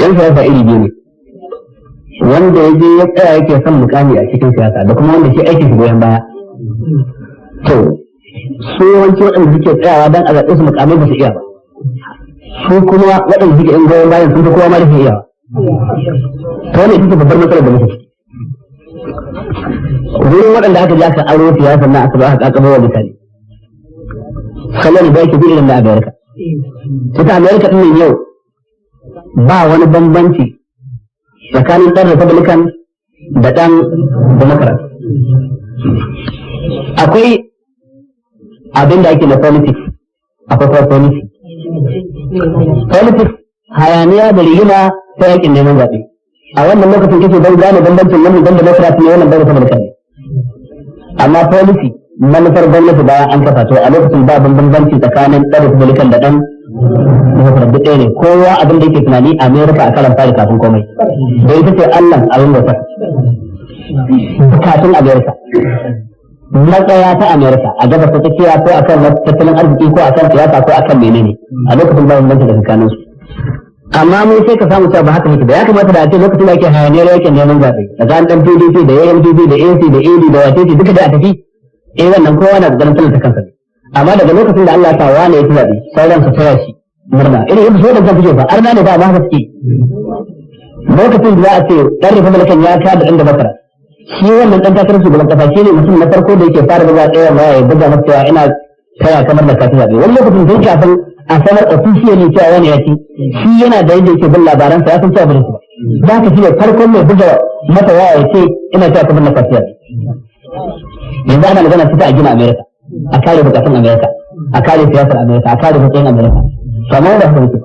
yan siyasa iri biyu ne wanda ya je ya tsaya yake son mukami a cikin siyasa da kuma wanda shi aikin shi goyon baya to su yawanci waɗanda suke tsayawa don a zaɓe su mukamai ba su iya ba su kuma waɗanda suke in goyon bayan sun fi kowa ma da iya ba ta wani ita ce babbar matsalar da muke ciki wurin waɗanda aka ji aka aro siyasa na aka ba aka kakaba wa mutane salon da yake bi irin na Amerika ita Amerika ɗin yau ba wani bambanci tsakanin ɗan Republican da ɗan Democrat akwai abin da ake na politics akwai politics hayaniya da rigima ta yakin neman zaɓe a wannan lokacin kake don gane bambancin wannan dan Democrat ne wannan dan Republican ne amma policy manufar gwamnati bayan an kafa to a lokacin ba bambanci tsakanin ɗan Republican da ɗan Democrat duk ɗaya ne kowa abin da yake tunani America a karan fari kafin komai da ita ce Allah abin da ta kafin America matsaya ta America a gaba ta tsakiya ko akan tattalin arziki ko akan siyasa ko akan menene a lokacin ba bambanci da tsakanin su amma mun sai ka samu cewa ba haka yake da ya kamata da a ce lokacin da ake hayaniyar yakin neman zaɓe daga an ɗan PDP da AMPP da AC da AD da WATC duka da a tafi wannan kowa na ganin talata kansa ne amma daga lokacin da Allah ya sa wani ya ci zaɓe sauran su taya shi murna irin yadda so da kan fice ba arna ne ba ma haka suke lokacin da za a ce ɗan Republican ya ka da ɗan Democrat shi wannan ɗan takarar shugaban ƙasa shi ne mutum na farko da yake fara buga ɗaya ba ya buga masa cewa ina taya kamar da kafin zaɓe wani lokacin sun kafin a sanar officially cewa wani ya ci shi yana da yadda yake bin labaransa ya san cewa ba ba za ka shi ne farkon mai buga masa waya ya ce ina cewa kamar da kafin zaɓe yanzu ana magana fita a gina Amerika a kare bukatun Amerika a kare siyasar Amerika a kare matsayin Amerika to amma da haka muke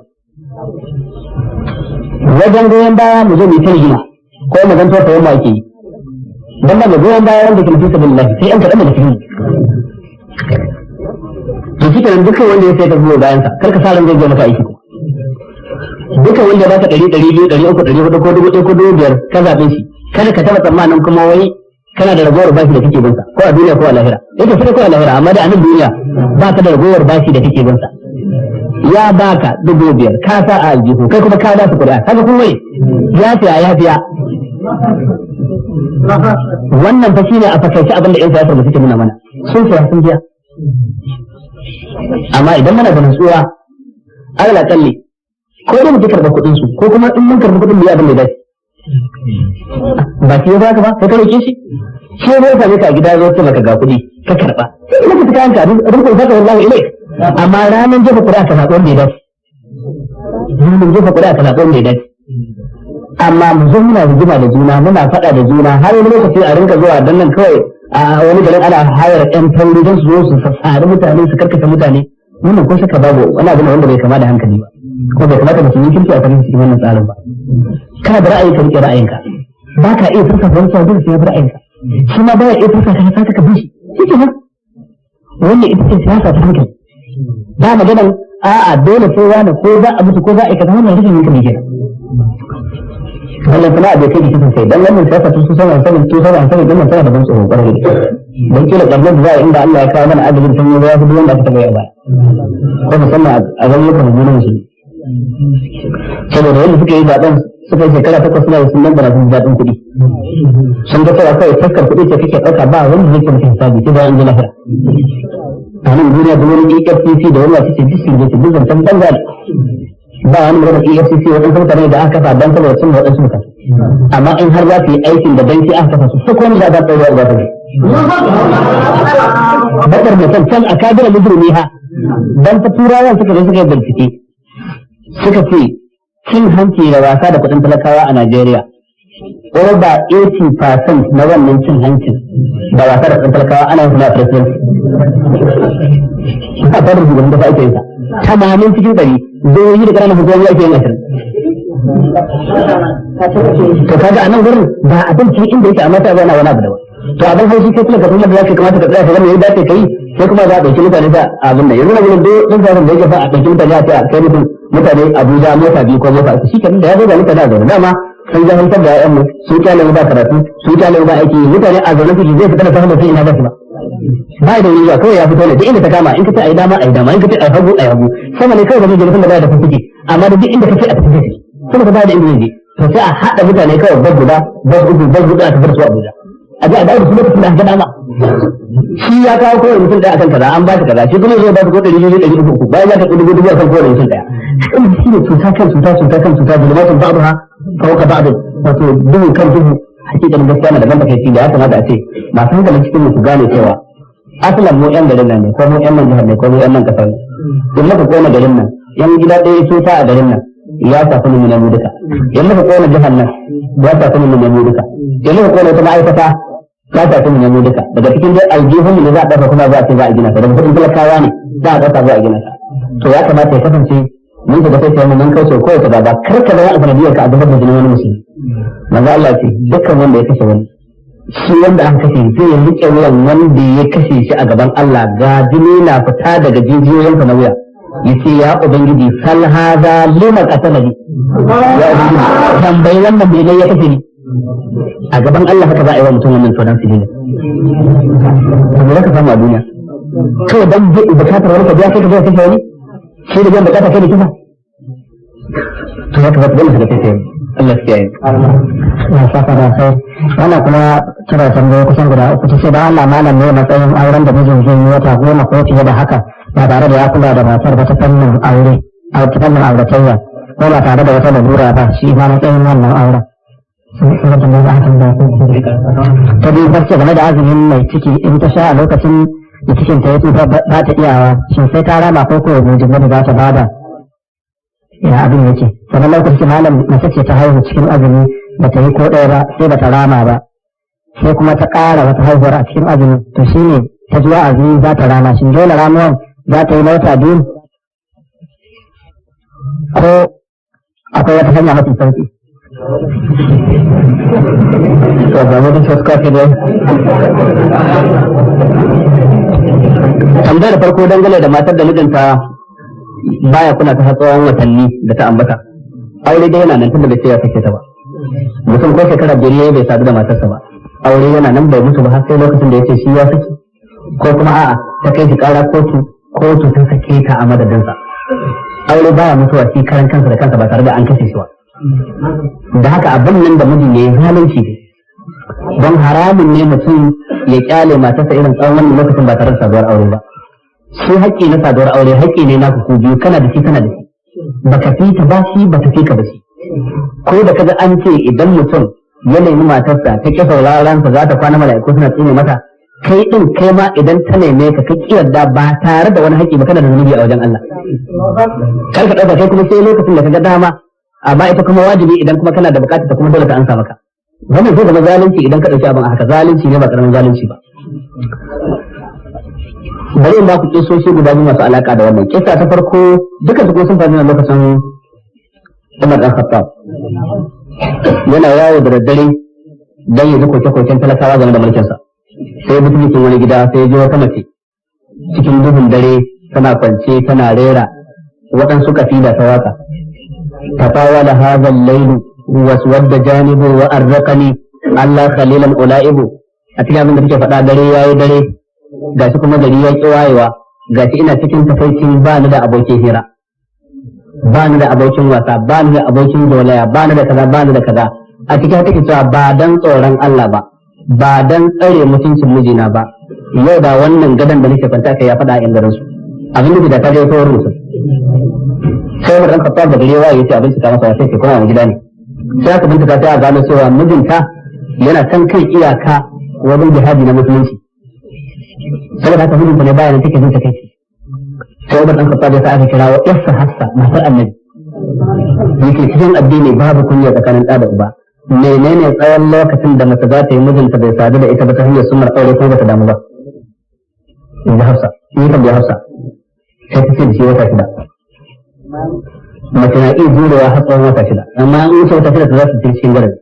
wajen goyon baya mu zo mu ta rigima ko mu zanto ta yamma yake yi dan ba mu goyon baya wanda ke nufi billahi sai an kaɗan da cikin to shi kenan dukkan wanda ya sai ka zuwa bayan sa kar ka sa ran zai je maka aiki ko dukkan wanda ya baka 100 200 300 400 ko 1000 ko 2000 ka zabe shi kada ka taba tsammanin kuma wai kana da ragowar bashi da kake binsa ko a duniya ko a lahira yake sai ko a lahira amma da a nan duniya ba ka da ragowar bashi da kake binsa ya baka 5,000 ka sa a aljihu kai kuma ka ba su kuɗi kaga kuma ya fiya wannan fa shine a fakaice abin da ƴan siyasar mu suke nuna mana sun biya amma idan muna da nutsuwa Allah kalli ko da mu karɓa kuɗin su ko kuma in mun karɓa kuɗin mu yi abin da ba shi ya baka ba kai ka roke shi sai ne ka ka gida zo ce maka ga kuɗi ka karɓa sai ka fita kanka abin ko saka wallahi ilai amma ranan jefa kuɗa ka zaɓi wanda ya dace ranan jefa kuɗa ka zaɓi wanda ya dace amma mu zo muna rigima da juna muna faɗa da juna har wani lokaci a rinka zuwa dan nan kawai a wani garin ana hayar ƴan tauri don su zo su sassari mutane su karkata mutane wannan ko shaka babu wani abu ne wanda bai kama da hankali ba ko bai kamata mutum yi kirki a farin cikin wannan tsarin ba kana da ra'ayi ka rike ra'ayinka ba ka iya furta wani sabon sai ya bi ra'ayinka shi ma baya iya furta ka ka bi shi ke nan wannan ita ce siyasa ta hankali ba maganar a'a dole sai wani ko za a mutu ko za a aikata wannan rashin hankali kenan wannan kuma abu kai kisan sai dan wannan siyasa tun sanin din nan tana da ban tsoro kwarai da dan kila kablan da za a inda Allah ya kawo mana adalin tun ya fi wanda aka taba ba ko musamman a zayyukan mu'minin shi saboda yadda suka yi zaben suka yi shekara 8 suna sun nan da sun zaɓen kuɗi sun ga cewa kawai taskar kuɗi ce kake ɗauka ba wanda zai ke mutum hisabi sai bayan an ji lahira a nan duniya da wani EFCC da wani wasu ce duk sun zai duk zancen banza ba wani magana EFCC waɗansu mutane da aka kafa don saboda sun waɗansu mutane amma in har za su yi aikin da banki aka kafa su duk wani za ta ɗaura za ta yi bakar mutum can a kabila mujrumi ha dan ta turawan suka zo suka yi bincike suka ce cin hanci da wasa da kuɗin talakawa a Najeriya over 80% na wannan cin hancin da wasa da kuɗin talakawa ana yin suna president a fadar shugaban kasa ake yin sa 80 cikin 100 zoyi da ƙananan hukumomi ake yin 20 to kaga a nan gurin ba abin cikin inda yake amma ta zana wani abu da to abin haushi kai kuma kuma da zaka kamata ka tsaya ka zama yadda kai sai kuma za a ɗauki mutane da abin da yanzu na gurin don zaran da yake fa a ɗauki mutane a kai mutum mutane Abuja mota biyu ko mota shi kenan da ya zo da mutane a zaune dama sun jahiltar da ƴaƴanmu su kyale ba karatu su kyale ba aiki mutane a zaune suke zai fita da fahimta sai ina ba su ba ba da wuri kawai ya fito ne duk inda ta kama in ka ce ai dama in ka ce ai hagu sama ne kawai ba zai je mutum da baya da fuffuke amma da duk inda ka ce a tafi sai kuma ka ba da inda zai to sai a haɗa mutane kawai bas guda bas uku bas guda a tafi su Abuja a ji a dawo da su lokacin da aka dama shi ya kawo kawai mutum ɗaya akan kaza an ba shi kaza shi kuma zai ba su ko 200-300 bayan ya ka ɗudu dubu akan kowane mutum ɗaya shi ne cuta kan cuta zulmatun ba'daha fawqa ba'd wato duhu kan duhu hakikan gaskiya na daban takaici da ya kamata a ce masu hankalin cikin mu su gane cewa asalan mu yan garin nan ne ko mu yan nan jihar ne ko mu yan nan kasar ne in muka kona garin nan yan gida ɗaya cuta a garin nan ya tafi mu ne mu duka in muka kona jihar nan ya tafi mu ne mu duka in muka kona wata ma'aikata ya tafi mu ne mu duka daga cikin dai aljihun ne za a ɗauka kuma za a ce za a gina ta daga kuɗin talakawa ne za a ɗauka za a gina ta to ya kamata ya kasance mun ka sai mu mun kauce ko ta ba kar ka zama sanadiyar ka a gaban da jinin wani musulmi manzo Allah ce dukkan wanda ya kashe wani shi wanda aka kashe zai rike wuyan wanda ya kashe shi a gaban Allah ga jini na fita daga jijiyoyinsa na wuya yace ya ubangiji sal hada lima qatalani ya ubangiji tambayi wannan bai ya kashe ni a gaban Allah haka za a yi wa mutum wannan tonan sirri ne ka samu a duniya kawai dan bukatar wani ka biya kai ka biya kashe wani shi da biyan bukata kai da kisa to ya kamata dole ka kai Allah ya yi ya saka da sai wannan kuma kira tambaye kusan guda uku ta ce da Allah malam ne matsayin auren da mijin zai yi wata 10 ko fiye da haka ba tare da ya kula da matar ba ta fannin aure a ta fannin auratayya ko ba tare da wata lalura ba shi ma matsayin wannan auren ta biyu barci game da azumin mai ciki in ta sha a lokacin da cikin ta ya tsufa ba ta iyawa shin sai ta rama ko ko mijin da za ta bada ya abin yake sannan lokacin malam mace ce ta haihu cikin azumi ba ta yi ko ɗaya ba sai ba ta rama ba sai kuma ta ƙara wata haihuwar a cikin azumi to shine ta zuwa azumi za ta rama shin dole ramuwan za ta yi na wata biyu ko akwai wata hanya mafi sauki to ga mutum fuska ke dai tambayar farko dangane da matar da mijinta baya kula ta tsawon watanni da ta ambata aure dai yana nan tunda bai ce ya sake ta ba mutum ko shekara biyar bai sadu da matarsa ba aure yana nan bai mutu ba har sai lokacin da ya ce shi ya saki, ko kuma a'a ta kai shi kara kotu ta sake ta a madadinsa. Aure baya mutuwa shi karan kansa da kansa ba tare da an kashe shi ba. Da haka abin nan da mijin ya yi zalunci ne, don haramun ne mutum ya kyale matarsa irin tsawon wannan lokacin ba tare da saduwar aure ba. Shi haƙƙi na saduwar aure haƙƙi ne na ku biyu, kana da shi kana da shi, baka fi ta ba shi baka fi ka ba shi. Ko da kaga an ce idan mutum ya nemi matarsa ta ƙi sauraron sa za ta kwana mala'iku suna tsine mata, kai din kai ma idan ta neme ka yarda ba tare da wani haƙƙi ba kana da zunubi a wajen Allah. Kar ka ɗauka kai kuma sai lokacin da kaga dama, amma ita kuma wajibi idan kuma kana da bukata ta kuma dole ta ansa maka. Wannan zai zama zalunci idan ka ɗauki abin a haka, zalunci ne ba ƙaramin zalunci ba. Bari in ba ku kisoshi guda biyu masu alaƙa da wannan. Kisa ta farko duka su sun faru a lokacin Umar ɗan Khattab. Yana yawo da daddare don ya ji koke-koken talakawa game da mulkinsa. Sai mutum wani gida sai ya ji wata mace cikin duhun dare tana kwance tana rera waɗansu kasida ta waka. Tafawala hadha al-layl waswadda janibu wa arraqani Allah khalilan ulaibu. A cikin abin da take faɗa dare yayi dare, gashi kuma gari ya ki wayewa, gashi ina cikin tafaicin ba ni da abokin hira, ba ni da abokin wasa, ba ni da abokin zolaya, ba ni da kaza, ba ni da kaza. A cikin take cewa ba dan tsoron Allah ba dan tsare mutuncin mijina ba, yau da wannan gadon da nake kwanta kai ya faɗa a yan garin su. Abin da ta je ta wurin mutum. Sai mun ranka fara da gare wa yace abin ta masa sai ke kuma a gida ne. Sai aka bincika ta gano cewa mijinta yana kan iyaka wajen jihadi na musulunci. Saboda haka mijinta ne bayan take jin takeici. Sai Umar dan Khattab ya sa aka kira wa Yassa Hafsa matar Annabi. Yake cikin addini babu kunya tsakanin ɗa da uba. Menene tsawon lokacin da mace za ta yi mijinta bai sadu da ita ba ta hanyar sunnar aure ko bata damu ba? Inda Hafsa, ni kan da Hafsa. Sai ta ce da shi wata shida. Mace na iya jurewa har tsawon wata shida, amma an wuce wata shida ta za su ci cikin garin.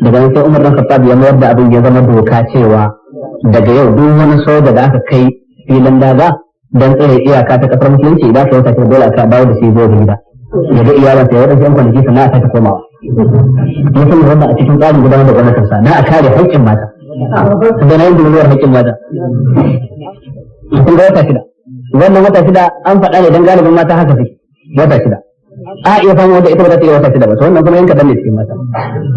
Daga nan sai Umar dan Khattab ya mayar da abin ya zama doka cewa daga yau duk wani soja da aka kai filin daga dan tsare iyaka ta kasar musulunci idan ka wata shida dole aka dawo da shi zuwa gida. Ya ga iyalansa ya wadansu yan kwanaki sannan a sake komawa. Ya san wanda a cikin tsarin gudanar da gwamnatinsa na a kare haƙƙin mata. Da na yin dulmuwar haƙƙin mata. Kun ga wata shida. Wannan wata shida an faɗa ne don galibin mata haka suke. Wata shida. A iya samun wanda ita ba za ta yi wata shida ba, to wannan kuma yan kaɗan ne cikin mata.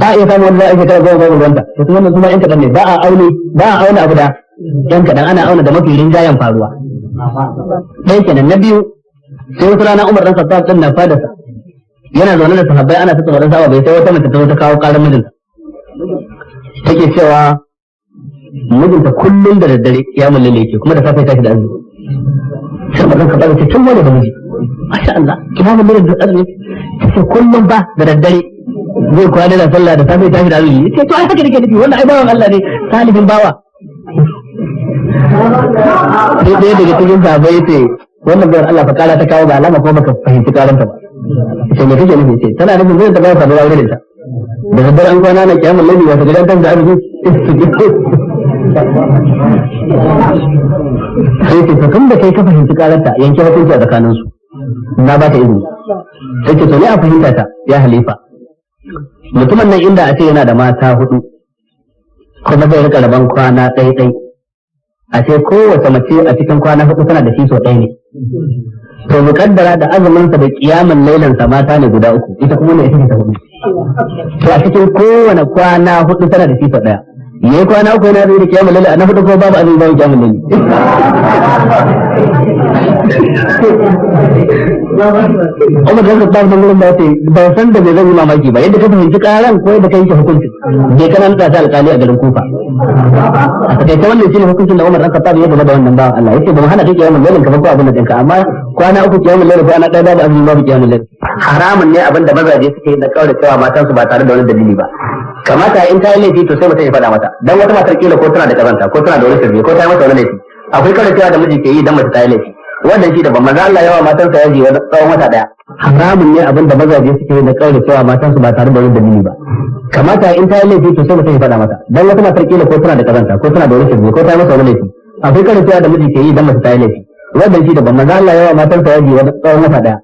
A iya samun wanda za a shekara goma babu ruwanta, to kuma wannan kuma yan kaɗan ne. Ba a auna abu da yan kaɗan, ana auna da mafi rinjayen faruwa. Ɗaya kenan. Na biyu, sai wata rana Umar ɗan Khattab ɗin na fadarsa. Yana zaune da sahabbai ana tattauna wadansu ababai sai wata mace ta zo ta kawo ƙarar mijinta. Take cewa mijinta kullum da daddare ya mulle yake kuma da safe tashi da azumi. Sai Umar ɗan Khattab ce tun wani da miji. Masha Allah, kina mulle da azumi. Take kullum ba da daddare zai kwana da sallah da safe tashi da azumi. Yace to ai haka nake nufi, wannan ai bawan Allah ne, salibin bawa. Sai ɗaya daga cikin sahabbai yace wannan bayar Allah fa kara ta kawo ga alama ko baka fahimci karanta ba. Sai me kake nufi? Ce tana nufin zai ta ba ka da aure da ita. Da daddare an kwana na kiyamul laili wata gidan kan da arziki. Sai ce to tun da kai ka fahimci karanta yanke hukunci a tsakanin su. Na ba ta izini. Sai ce to ne a fahimta ta ya halifa. Mutumin nan inda a ce yana da mata hudu kuma zai rika raban kwana ɗai-ɗai. A ce kowace mace a cikin kwana hudu tana da shi so ɗaya ne. To mukaddara da azuminsa da kiyamun lailansa mata ne guda uku, ita kuma ne ita ce ta hudu. To a cikin kowane kwana hudu tana da shi so ɗaya. Yayi kwana uku yana zai da kiyamun laila, na hudu ko babu azumi babu kiyamun laili. Umar da Khattab nan gurin ba ce ba san da bai zan yi mamaki ba yadda ka fahimci karan ko yadda ka yanke hukunci. Bai kana nutsa ta alƙali a garin Kufa. A takaice wannan shine hukuncin da Umar dan Khattab ya gaba da wannan bawan Allah. Yace ba mu hana kake yawan lailin ka ba ko abin da dinka, amma kwana uku kiyamun lailin ko ana ɗaya babu azumi babu kiyamun lailin. Haramun ne abin da mazaje suke yi da kaura cewa matan su ba tare da wani dalili ba. Kamata in ta yi laifi to sai mutum ya faɗa mata. Dan wata matar kila ko tana da kazanta ko tana da wani sirri ko ta yi mata wani laifi. Akwai kaura cewa da miji ke yi dan mace ta yi laifi. Wannan shi da ban maza Allah yawa matansa yaji wani tsawon wata daya. Haramun ne abin da mazaje suke yi da kaura cewa matan su ba tare da wani dalili ba. Kamata in ta yi laifi to sai mutum ya faɗa mata. Dan wata matar kila ko tana da kazanta ko tana da wani sirri ko ta yi mata wani laifi. Akwai kaura cewa da miji ke yi dan mace ta yi laifi. Wannan shi da ban maza Allah yawa matansa yaji wani tsawon wata daya.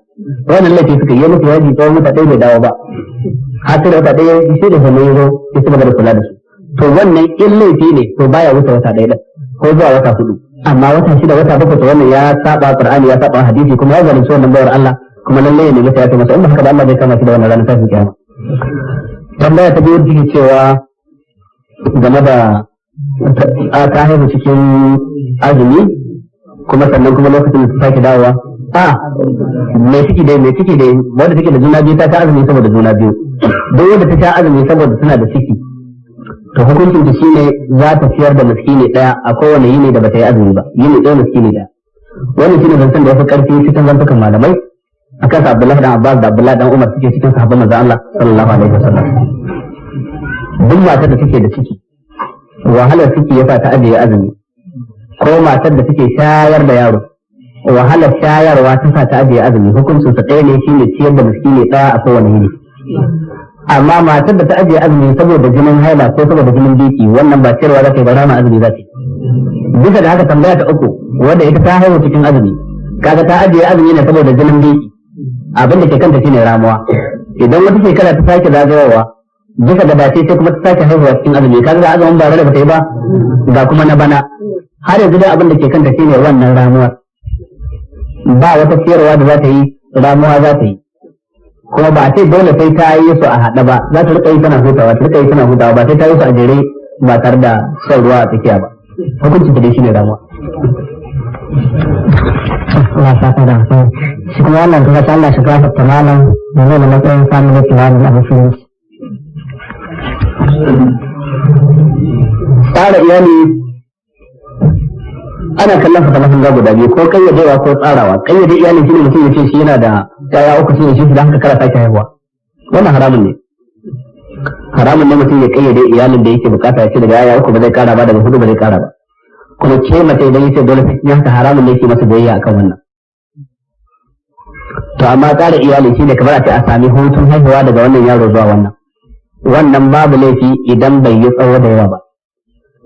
Wannan laifi suka yi musu yaji tsawon wata ɗaya bai dawo ba. Har sai da wata ɗaya sai da zama ya zo ya ci gaba da kula da su. to wannan in laifi ne to baya wuce wata ɗaya ko zuwa wata 4, amma wata 6 wata 7 to wannan ya saba Qur'ani ya saba hadisi kuma ya zalunci wannan bayar Allah kuma lalle ne masa ya ce masa in ba haka da Allah zai kama shi da wannan ranar tashin kiyama. Tambaya ta biyu take cewa game da ta haihu cikin azumi kuma sannan kuma lokacin da ta sake dawowa mai ciki dai wanda take da juna biyu ta azumi saboda juna biyu, duk wanda ta azumi saboda tana da ciki to hukuncin ta shine za ta ciyar da miskini daya a kowane yini da bata yi azumi ba, yini ɗaya miskini daya. Wannan shine zancen da ya fi karfi cikin zantukan malamai akan sa Abdullahi dan Abbas da Abdullahi dan Umar suke cikin sahabban manzon Allah sallallahu alaihi wasallam. Duk matar da take da ciki wahalar ciki yasa ta ajiye azumi, ko matar da take shayar da yaro wahalar shayarwa ta sa ta ajiye azumi, hukuncin sa ɗaya ne shine ciyar da miskini ɗaya a kowane yini. Amma matar da ta ajiye azumi saboda jinin haila ko saboda jinin biki wannan ba ciyarwa za ta yi ba, rama azumi za ta yi. Bisa da haka tambaya ta uku wanda ita ta haihu cikin azumi, kaga ta ajiye azumi ne saboda jinin biki, abin da ke kanta shine ramuwa. Idan wata shekara ta sake zagayowa bisa da dace sai kuma ta sake haihuwa cikin azumi, kaga da azumin ba da bata yi ba ga kuma na bana, har yanzu dai abin da ke kanta shine wannan ramuwar. Ba wata ciyarwa da za ta yi, ramuwa za ta yi, kuma ba a ce dole sai ta yi su a haɗa ba, za ta rika yi tana hutawa ba sai ta yi su a jere ba tare da shan ruwa a tsakiya ba. Hukuncin ta dai shine ramuwa. Allah saka da kai shi kuma wannan kuma ta Allah shiga ta malam ne da matsayin family planning a musulunci. Tsara iyali ana kallon sa kamar hanga guda biyu, ko kayyadewa ko tsarawa. Kayyade iyali shine mutum ya ce shi yana da yaya uku shine shi da haka kara sake haihuwa, wannan haramun ne. Haramun ne mutum ya kayyade iyalin da yake bukata ya ce daga yaya uku ba zai kara ba, daga 4 ba zai kara ba. Kuma ke mace idan yace dole sai ya haka haramun ne yake masa biyayya akan wannan. To amma tsara iyali shine kamar a ce a sami hutun haihuwa daga wannan yaro zuwa wannan babu laifi idan bai yi tsawo da yawa ba.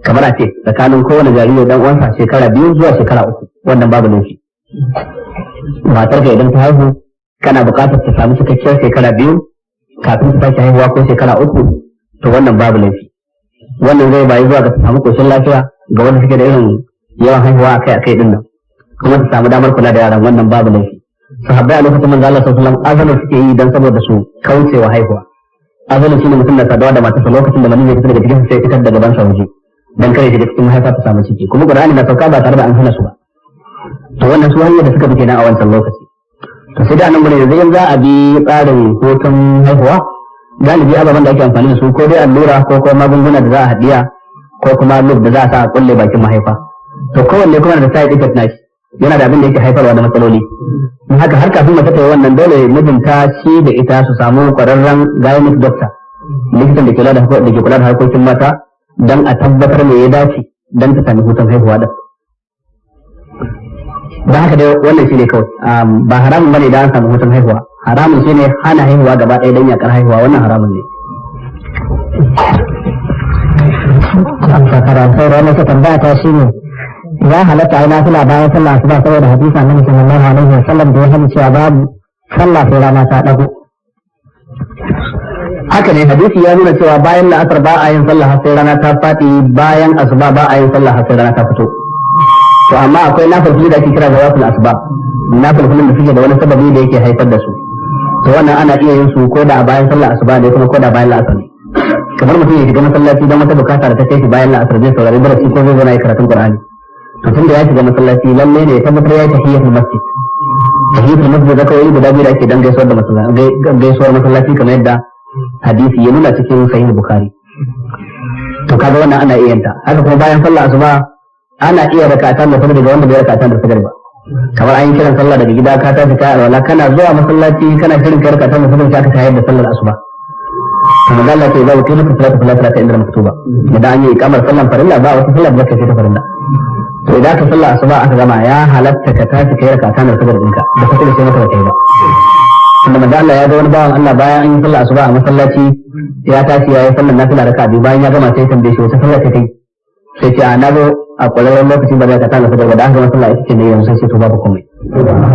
Kamar a ce tsakanin kowane jariri dan uwansa shekara 2 zuwa shekara 3, wannan babu laifi. Matar ka idan ta haihu kana buƙatar ta samu cikakkiyar shekara 2 kafin ta sake haihuwa ko shekara 3, to wannan babu laifi. Wannan zai bayi zuwa ga ta samu koshin lafiya ga wanda suke da irin yawan haihuwa akai din nan, kuma ta samu damar kula da yaran, wannan babu laifi. Sahabbai a lokacin manzo Allah sallallahu alaihi wasallam azalu suke yi dan saboda su kaucewa haihuwa. Azalu shine mutum da sadawa da matarsa lokacin da namiji ya fita daga cikin sai fitar da gaban sa waje dan kare shi da cikin mahaifa ta samu ciki, kuma Qur'ani na sauka ba tare da an hana su ba. To wannan su hanyar da suka bi kenan a wancan lokaci. To sai da nan gure yanzu za a bi tsarin hutun haihuwa, galibi ababen da ake amfani da su ko dai allura ko kuma magunguna da za a haɗiya ko kuma lub da za a sa a kulle bakin mahaifa. To kowanne kuma da side effect nashi, yana da abin da yake haifarwa da matsaloli. In haka har kafin mace ta yi wannan dole mijinta shi da ita su samu kwararren gynec doctor, likitan da ke kula da harkokin mata don a tabbatar me ya dace don ta sami hutun haihuwa da. Don haka dai wannan shi ne kawai, ba haramun bane da an samu hutun haihuwa, haramun shi ne hana haihuwa gaba ɗaya don yakar haihuwa, wannan haramun ne. Amsa karantar wani ta tambaya ta shi ne ya halatta a nafila bayan sallah asuba saboda hadisi annabi sallallahu alaihi wasallam da ya hana cewa babu sallah sai rana ta dago. Haka ne, hadisi ya nuna cewa bayan la'asar ba a yin sallah har sai rana ta faɗi, bayan asuba ba a yin sallah har sai rana ta fito. To amma akwai nafilfili da ake kira da wasul asuba, nafilfilin da suke da wani sababi da yake haifar da su. To wannan ana iya yin su ko da a bayan sallah asuba ne kuma ko da bayan la'asar ne. Kamar mutum ya shiga masallaci don wata bukata da ta kai shi bayan la'asar zai saurari darasi ko zai zo na yi karatun Qur'ani. To tun da ya shiga masallaci lalle ne ya tabbatar ya yi tahiyatul masjid. Tahiyatul masjid da kawai guda biyu da ake dan gaisuwar masallaci kamar yadda hadisi ya nuna cikin sahih Bukhari. To kaga wannan ana iya yanta. Haka kuma bayan sallah asuba ana iya rakatan da fajr daga wanda bai rakatan da fajr ba. Kamar an yi kiran sallah daga gida ka tafi ka alwala kana zuwa masallaci kana shirin ka rakatan da fajr ka tayar da sallar asuba. Kuma Allah ce za ku kai maka salatu inda maktuba. Idan an yi ikamar sallan farilla ba wata sallar da kake ta farilla. To idan ka sallah asuba aka gama ya halatta ka tashi kai rakatan da fajr ɗinka da fajr sai maka kai ba. Tunda manzo Allah ya ga wani bawan Allah bayan an yi sallah asuba a masallaci ya tashi ya yi sallar nafila raka'a biyu, bayan ya gama sai tambaye shi wata sallah ta kai. Sai ce a nazo a ƙwararren lokaci ba za ka tana fajr ba, da aka gama sallah ita ce ne yanzu sai to babu komai.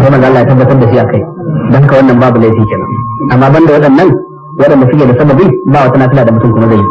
Sai manzo Allah ya tabbatar da shi akai. Dan haka wannan babu laifi kenan. Amma banda waɗanda suke da sababi ba wata nafila da mutum kuma zai yi.